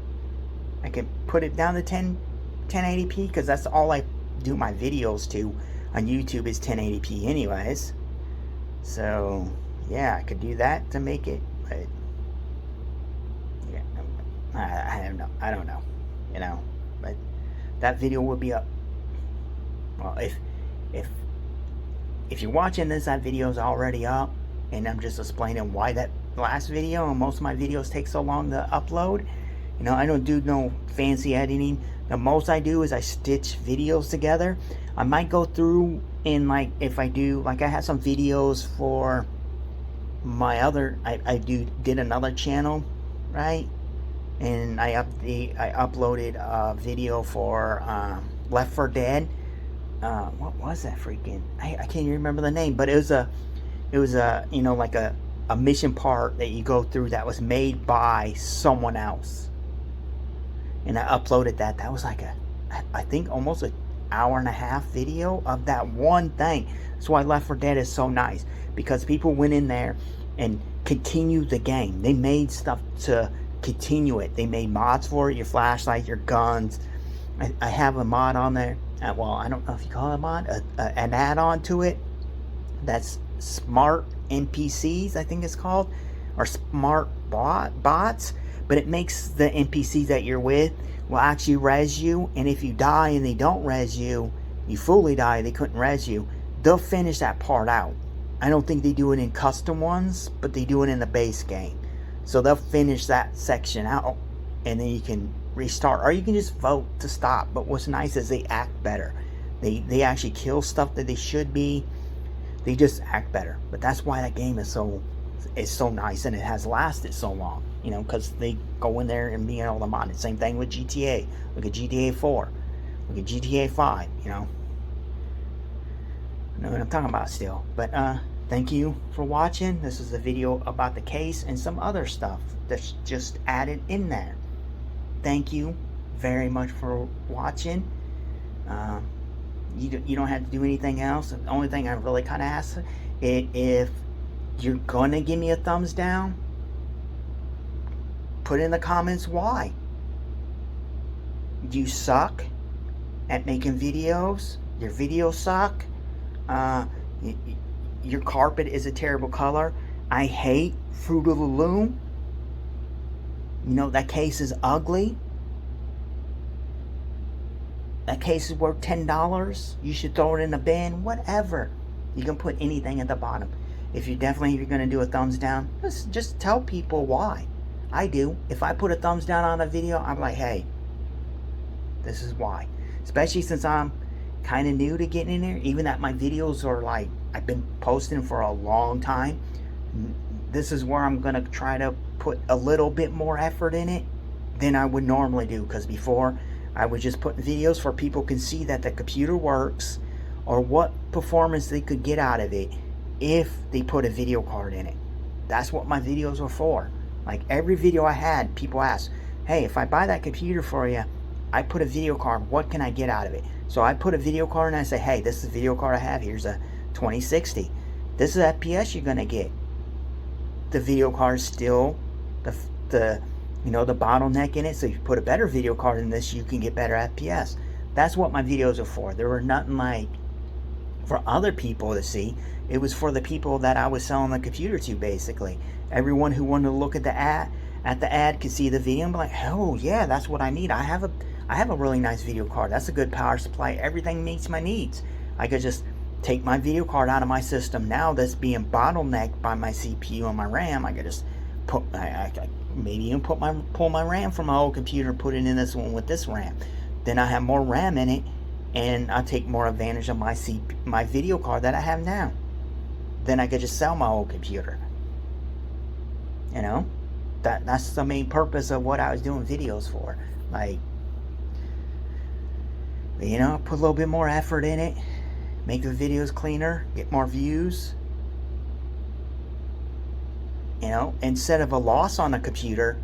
I could put it down to 1080p, because that's all I do my videos to on YouTube is 1080p anyways. So yeah, I could do that to make it, but yeah, I don't know, but that video will be up. Well, if you're watching this, that video's already up, and I'm just explaining why that last video and most of my videos take so long to upload. I don't do no fancy editing. The most I do is I stitch videos together. I might go through and if I do, I have some videos for my other, I did another channel, right? And I uploaded a video for Left 4 Dead. What was that freaking? I can't even remember the name, but it was a like a mission part that you go through that was made by someone else. And I uploaded that. That was like I think almost an hour and a half video of that one thing. That's why Left 4 Dead is so nice, because people went in there and continued the game. They made stuff to continue it. They made mods for it, your flashlight, your guns. I have a mod on there. Well, I don't know if you call it a mod, an add-on to it. That's smart NPCs, I think it's called, or smart bots. But it makes the NPCs that you're with will actually res you, and if you die and they don't res you, you fully die, they couldn't res you, they'll finish that part out. I don't think they do it in custom ones, but they do it in the base game. So they'll finish that section out, and then you can restart, or you can just vote to stop. But what's nice is they act better. They actually kill stuff that they should be. They just act better. But that's why that game is so nice, and it has lasted so long. Because they go in there and be all the modded. Same thing with GTA. Look at GTA 4. Look at GTA 5. I know what I'm talking about still. But thank you for watching. This is a video about the case and some other stuff that's just added in there. Thank you very much for watching. You don't have to do anything else. The only thing I really kind of ask is, if you're going to give me a thumbs down, put in the comments why. You suck at making videos. Your videos suck. Your carpet is a terrible color. I hate Fruit of the Loom. That case is ugly. That case is worth $10. You should throw it in the bin. Whatever. You can put anything at the bottom. If you're going to do a thumbs down, just tell people why. I do. If I put a thumbs down on a video, I'm like, hey, this is why. Especially since I'm kind of new to getting in there. Even that my videos are I've been posting for a long time. This is where I'm going to try to put a little bit more effort in it than I would normally do. Because before, I was just putting videos for people can see that the computer works, or what performance they could get out of it if they put a video card in it. That's what my videos were for. Like every video I had, people asked, hey, if I buy that computer for you, I put a video card, what can I get out of it? So I put a video card and I say, hey, this is the video card I have. Here's a 2060. This is FPS you're gonna get. The video card is still the the bottleneck in it. So if you put a better video card in this, you can get better FPS. That's what my videos are for. There were nothing like for other people to see. It was for the people that I was selling the computer to, basically. Everyone who wanted to look at the ad could see the video and be like, oh yeah, that's what I need. I have a really nice video card. That's a good power supply. Everything meets my needs. I could just take my video card out of my system now that's being bottlenecked by my CPU and my RAM. I could just maybe even pull my RAM from my old computer and put it in this one with this RAM. Then I have more RAM in it, and I take more advantage of my video card that I have now. Then I could just sell my old computer. That's the main purpose of what I was doing videos for. Like, put a little bit more effort in it, make the videos cleaner, get more views. Instead of a loss on a computer,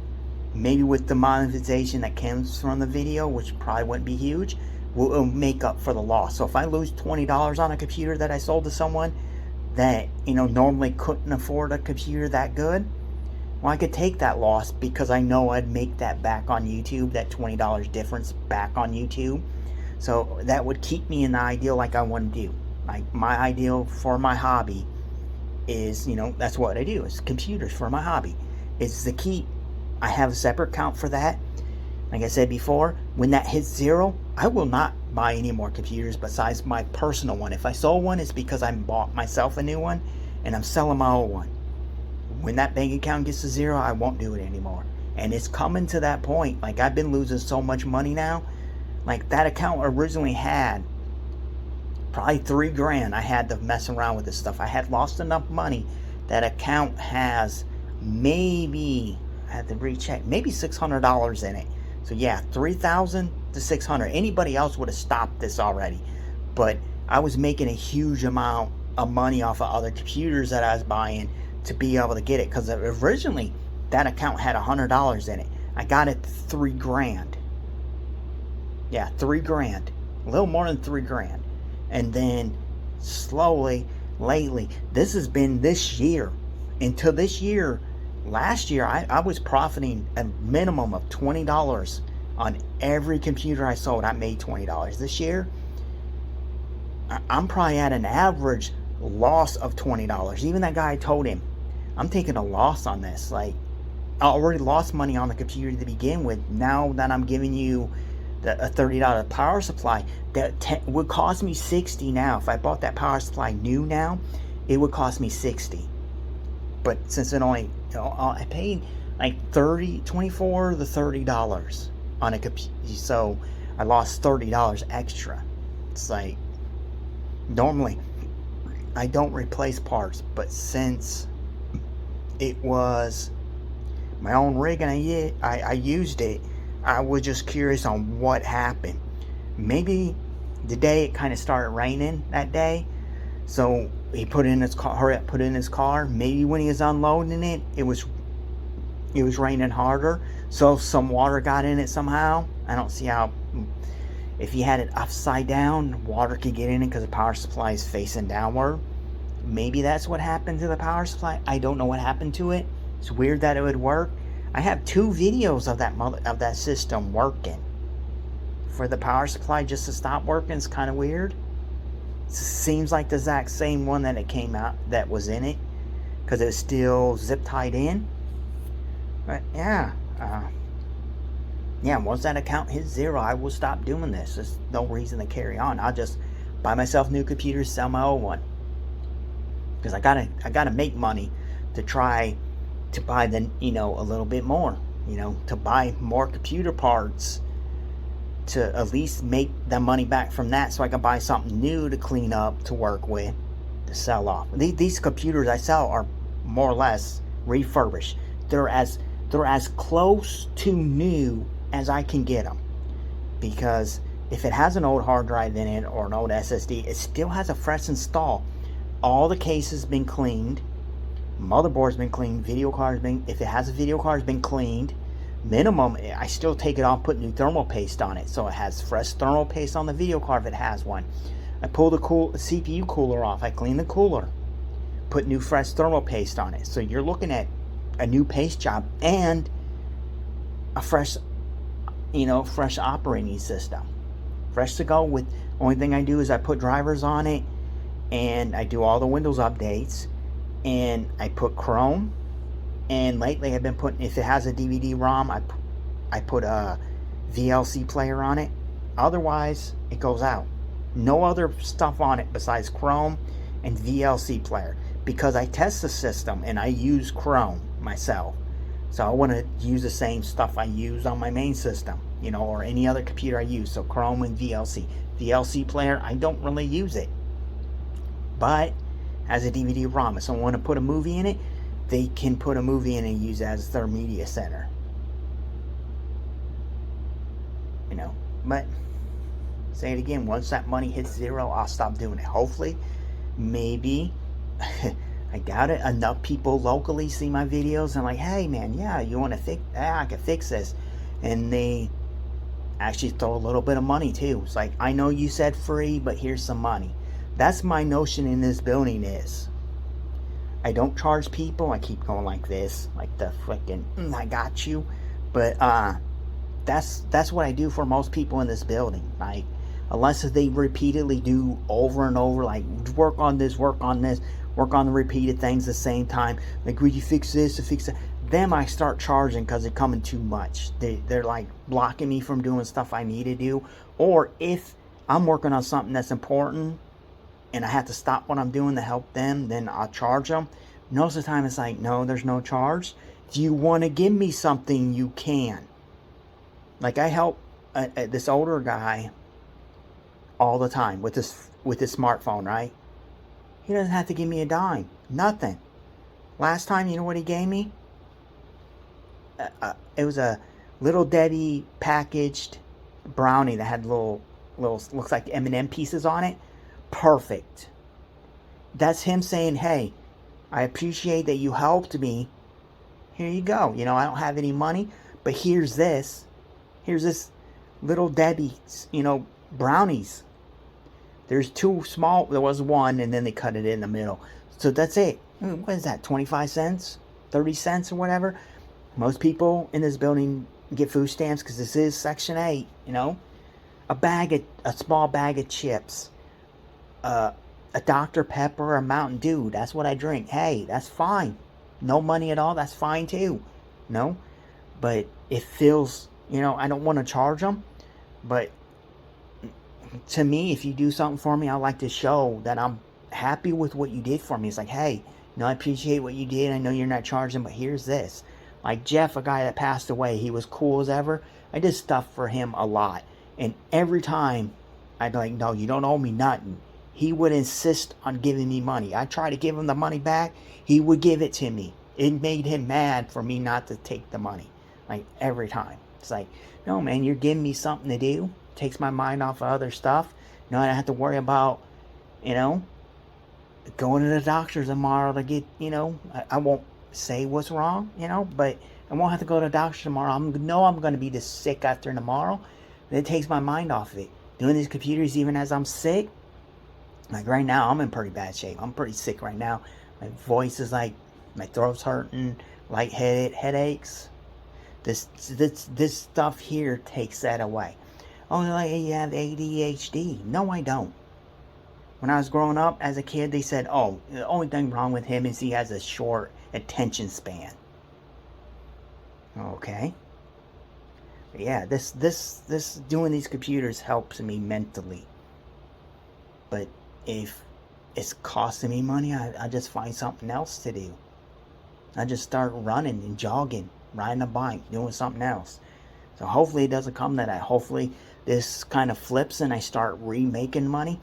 maybe with the monetization that comes from the video, which probably wouldn't be huge, will make up for the loss. So if I lose $20 on a computer that I sold to someone that normally couldn't afford a computer that good, well, I could take that loss because I know I'd make that back on YouTube, that $20 difference back on YouTube. So that would keep me in the ideal like I want to do. Like, my ideal for my hobby is, that's what I do. It's computers for my hobby. It's the keep. I have a separate account for that. Like I said before, when that hits zero, I will not buy any more computers besides my personal one. If I sold one, it's because I bought myself a new one and I'm selling my old one. When that bank account gets to zero, I won't do it anymore. And it's coming to that point. Like, I've been losing so much money now. Like, that account originally had probably $3,000. I had to mess around with this stuff. I had lost enough money. That account has maybe, I had to recheck, maybe $600 in it. So yeah, $3,000 to $600. Anybody else would have stopped this already. But I was making a huge amount of money off of other computers that I was buying to be able to get it. Because originally, that account had $100 in it. I got it $3,000. Yeah, $3,000. A little more than $3,000. And then slowly, lately, this has been this year. Until this year, last year, I was profiting a minimum of $20 on every computer I sold. I made $20. This year, I'm probably at an average loss of $20. Even that guy, I told him, I'm taking a loss on this. Like, I already lost money on the computer to begin with. Now that I'm giving you a $30 power supply, that would cost me $60 now. If I bought that power supply new now, it would cost me $60. But since it only, I paid like $24 to $30 on a computer, so I lost $30 extra. It's like, normally I don't replace parts, but since it was my own rig and I used it, I was just curious on what happened. Maybe the day it kind of started raining that day, so he put it in his car. Hurry up, put it in his car. Maybe when he was unloading it, it was raining harder, so some water got in it somehow. I don't see how. If he had it upside down, water could get in it because the power supply is facing downward. Maybe that's what happened to the power supply. I don't know what happened to it. It's weird that it would work. I have 2 videos of that system working. For the power supply just to stop working is kind of weird. It seems like the exact same one that it came out that was in it, because it was still zip tied in. But yeah, once that account hits zero, I will stop doing this. There's no reason to carry on. I'll just buy myself new computers, sell my old one, because I gotta make money to try to buy a little bit more, to buy more computer parts, to at least make the money back from that, so I can buy something new to clean up, to work with, to sell off. These computers I sell are more or less refurbished. They're as close to new as I can get them, because if it has an old hard drive in it or an old SSD, it still has a fresh install. All the cases been cleaned, motherboard's been cleaned, video card's been, if it has a video card, it's been cleaned, Minimum, I still take it off, put new thermal paste on it, so it has fresh thermal paste on the video card if it has one. I pull the CPU cooler off, I clean the cooler, put new fresh thermal paste on it. So you're looking at a new paste job and a fresh, fresh operating system, fresh to go. With only thing I do is I put drivers on it, and I do all the Windows updates, and I put Chrome. And lately I've been putting, if it has a DVD-ROM, I put a VLC player on it. Otherwise, it goes out. No other stuff on it besides Chrome and VLC player, because I test the system and I use Chrome myself. So I want to use the same stuff I use on my main system, or any other computer I use. So Chrome and VLC. VLC player, I don't really use it, but has a DVD-ROM. If someone want to put a movie in it, they can put a movie in and use it as their media center. But say it again, once that money hits zero, I'll stop doing it. Hopefully, maybe, I doubt it, enough people locally see my videos and like, hey man, yeah, you want to fix, I can fix this. And they actually throw a little bit of money too. It's like, I know you said free, but here's some money. That's my notion in this building is, I don't charge people. I keep going like this, like the freaking I got you. But that's what I do for most people in this building. Like, unless they repeatedly do over and over, like work on this, work on this, work on the repeated things at the same time. Like, would you fix this or fix that? Them I start charging because they're coming too much. They're like blocking me from doing stuff I need to do. Or if I'm working on something that's important and I have to stop what I'm doing to help them, then I'll charge them. Most of the time it's like, no, there's no charge. If you want to give me something, you can. Like, I help this older guy all the time with his smartphone, right? He doesn't have to give me a dime. Nothing. Last time, you know what he gave me? It was a Little Debbie packaged brownie that had little looks like M&M pieces on it. Perfect. That's him saying, hey, I appreciate that you helped me. Here you go. I don't have any money, but here's this Little Debbie's, brownies. There's two small, there was one, and then they cut it in the middle. So that's it. What is that, 25 cents? 30 cents or whatever? Most people in this building get food stamps because this is Section 8, a small bag of chips. A Dr. Pepper, a Mountain Dew. That's what I drink. Hey, that's fine. No money at all, that's fine too. But it feels, I don't want to charge them. But to me, if you do something for me, I like to show that I'm happy with what you did for me. It's like, hey, I appreciate what you did. I know you're not charging, but here's this. Like Jeff, a guy that passed away, he was cool as ever. I did stuff for him a lot. And every time, I'd be like, no, you don't owe me nothing. He would insist on giving me money. I tried to give him the money back. He would give it to me. It made him mad for me not to take the money. Like, every time. It's like, no, man, you're giving me something to do. Takes my mind off of other stuff. I don't have to worry about, going to the doctor tomorrow to get, I won't say what's wrong, but I won't have to go to the doctor tomorrow. I'm going to be this sick after tomorrow. And it takes my mind off of it. Doing these computers even as I'm sick. Like right now, I'm in pretty bad shape. I'm pretty sick right now. My voice is like, my throat's hurting, lightheaded, headaches. This stuff here takes that away. Oh, like, you have ADHD. No, I don't. When I was growing up as a kid, they said, oh, the only thing wrong with him is he has a short attention span. Okay. But yeah, this doing these computers helps me mentally. But if it's costing me money, I just find something else to do. I just start running and jogging, riding a bike, doing something else. So hopefully it doesn't come to that. Hopefully this kind of flips and I start remaking money.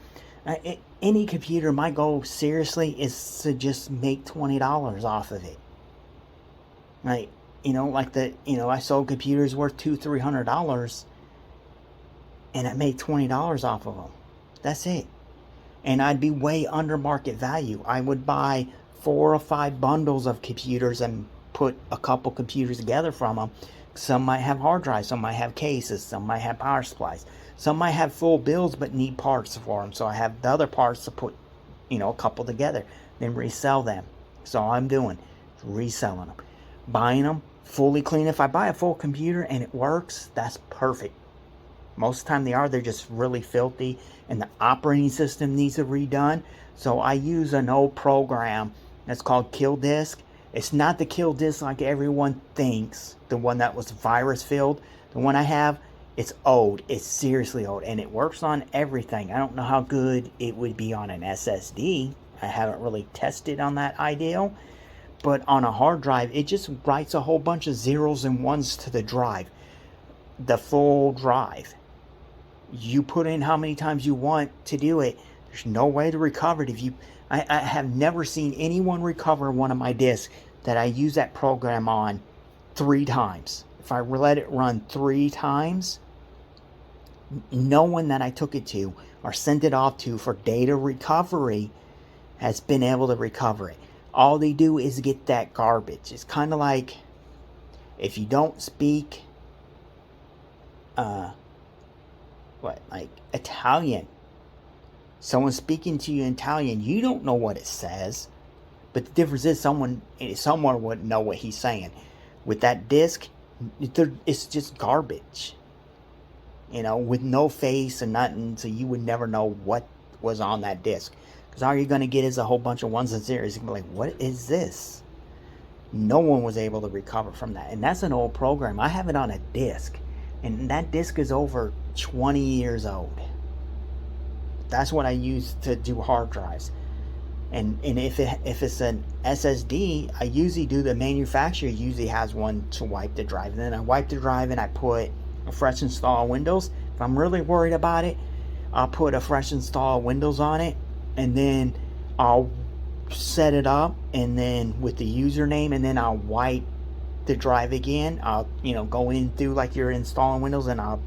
Any computer, my goal seriously is to just make $20 off of it. Like, I sold computers worth $200-$300 and I made $20 off of them. That's it. And I'd be way under market value. I would buy 4 or 5 bundles of computers and put a couple computers together from them Some might have hard drives, some might have cases, some might have power supplies. Some might have full builds but need parts for them. So I have the other parts to put, a couple together, then resell them. So all I'm doing is reselling them. Buying them fully clean. If I buy a full computer and it works, that's perfect. Most of the time they're just really filthy and the operating system needs to be redone. So I use an old program that's called Kill Disk. It's not the Kill Disk like everyone thinks, the one that was virus filled. The one I have, it's old. It's seriously old and it works on everything. I don't know how good it would be on an SSD. I haven't really tested on that ideal. But on a hard drive, it just writes a whole bunch of zeros and ones to the drive. The full drive. You put in how many times you want to do it. There's no way to recover it. I have never seen anyone recover one of my discs that I use that program on 3 times. If I let it run 3 times, no one that I took it to or sent it off to for data recovery has been able to recover it. All they do is get that garbage. It's kind of like if you don't speak like Italian. Someone speaking to you in Italian, you don't know what it says. But the difference is someone would know what he's saying. With that disc, it's just garbage. With no face and nothing, so you would never know what was on that disc. Because all you're going to get is a whole bunch of ones and zeros. You're going to be like, what is this? No one was able to recover from that. And that's an old program. I have it on a disc. And that disc is over 20 years old. That's what I use to do hard drives. And if it's an SSD, I usually do, the manufacturer usually has one to wipe the drive. And then I wipe the drive and I put a fresh install of Windows. If I'm really worried about it, I'll put a fresh install of Windows on it. And then I'll set it up. And then with the username, and then I'll wipe the drive again. I'll go in through like you're installing Windows, and I'll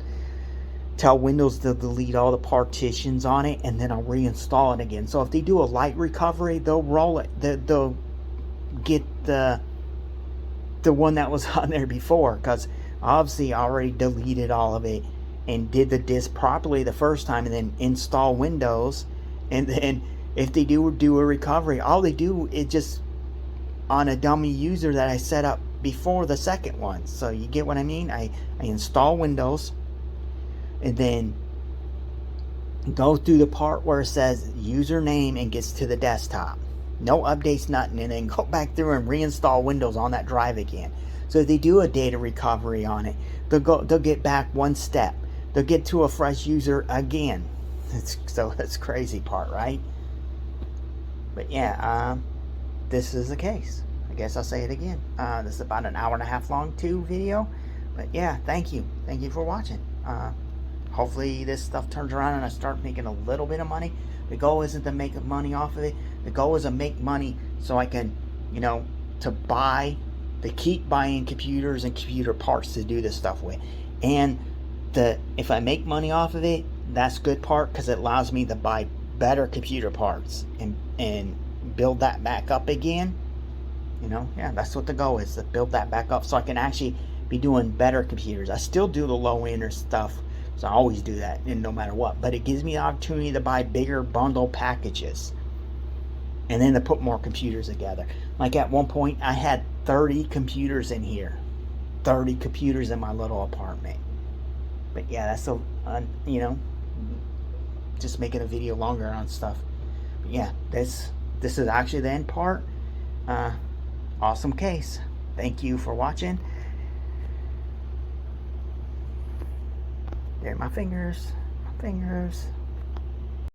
tell Windows to delete all the partitions on it, and then I'll reinstall it again. So if they do a light recovery, they'll roll it. They'll get the one that was on there before, because obviously I already deleted all of it and did the disk properly the first time, and then install Windows. And then if they do a recovery, all they do is just on a dummy user that I set up before the second one. So you get what I mean? I install Windows and then go through the part where it says username and gets to the desktop. No updates, nothing, and then go back through and reinstall Windows on that drive again. So if they do a data recovery on it, they'll get back one step. They'll get to a fresh user again. So that's crazy part, right? But yeah, this is the case. I guess I'll say it again. This is about an hour and a half long video. But yeah, thank you for watching. Hopefully this stuff turns around and I start making a little bit of money. The goal isn't to make money off of it. The goal is to make money so I can, to keep buying computers and computer parts to do this stuff with. And if I make money off of it, that's good part, because it allows me to buy better computer parts and build that back up again. Yeah, that's what the goal is, to build that back up so I can actually be doing better computers. I still do the low end stuff, so I always do that, and no matter what. But it gives me the opportunity to buy bigger bundle packages, and then to put more computers together. Like at one point, I had 30 computers in here, 30 computers in my little apartment. But yeah, that's just making a video longer on stuff. But yeah, this is actually the end part. Awesome case. Thank you for watching. There, my fingers.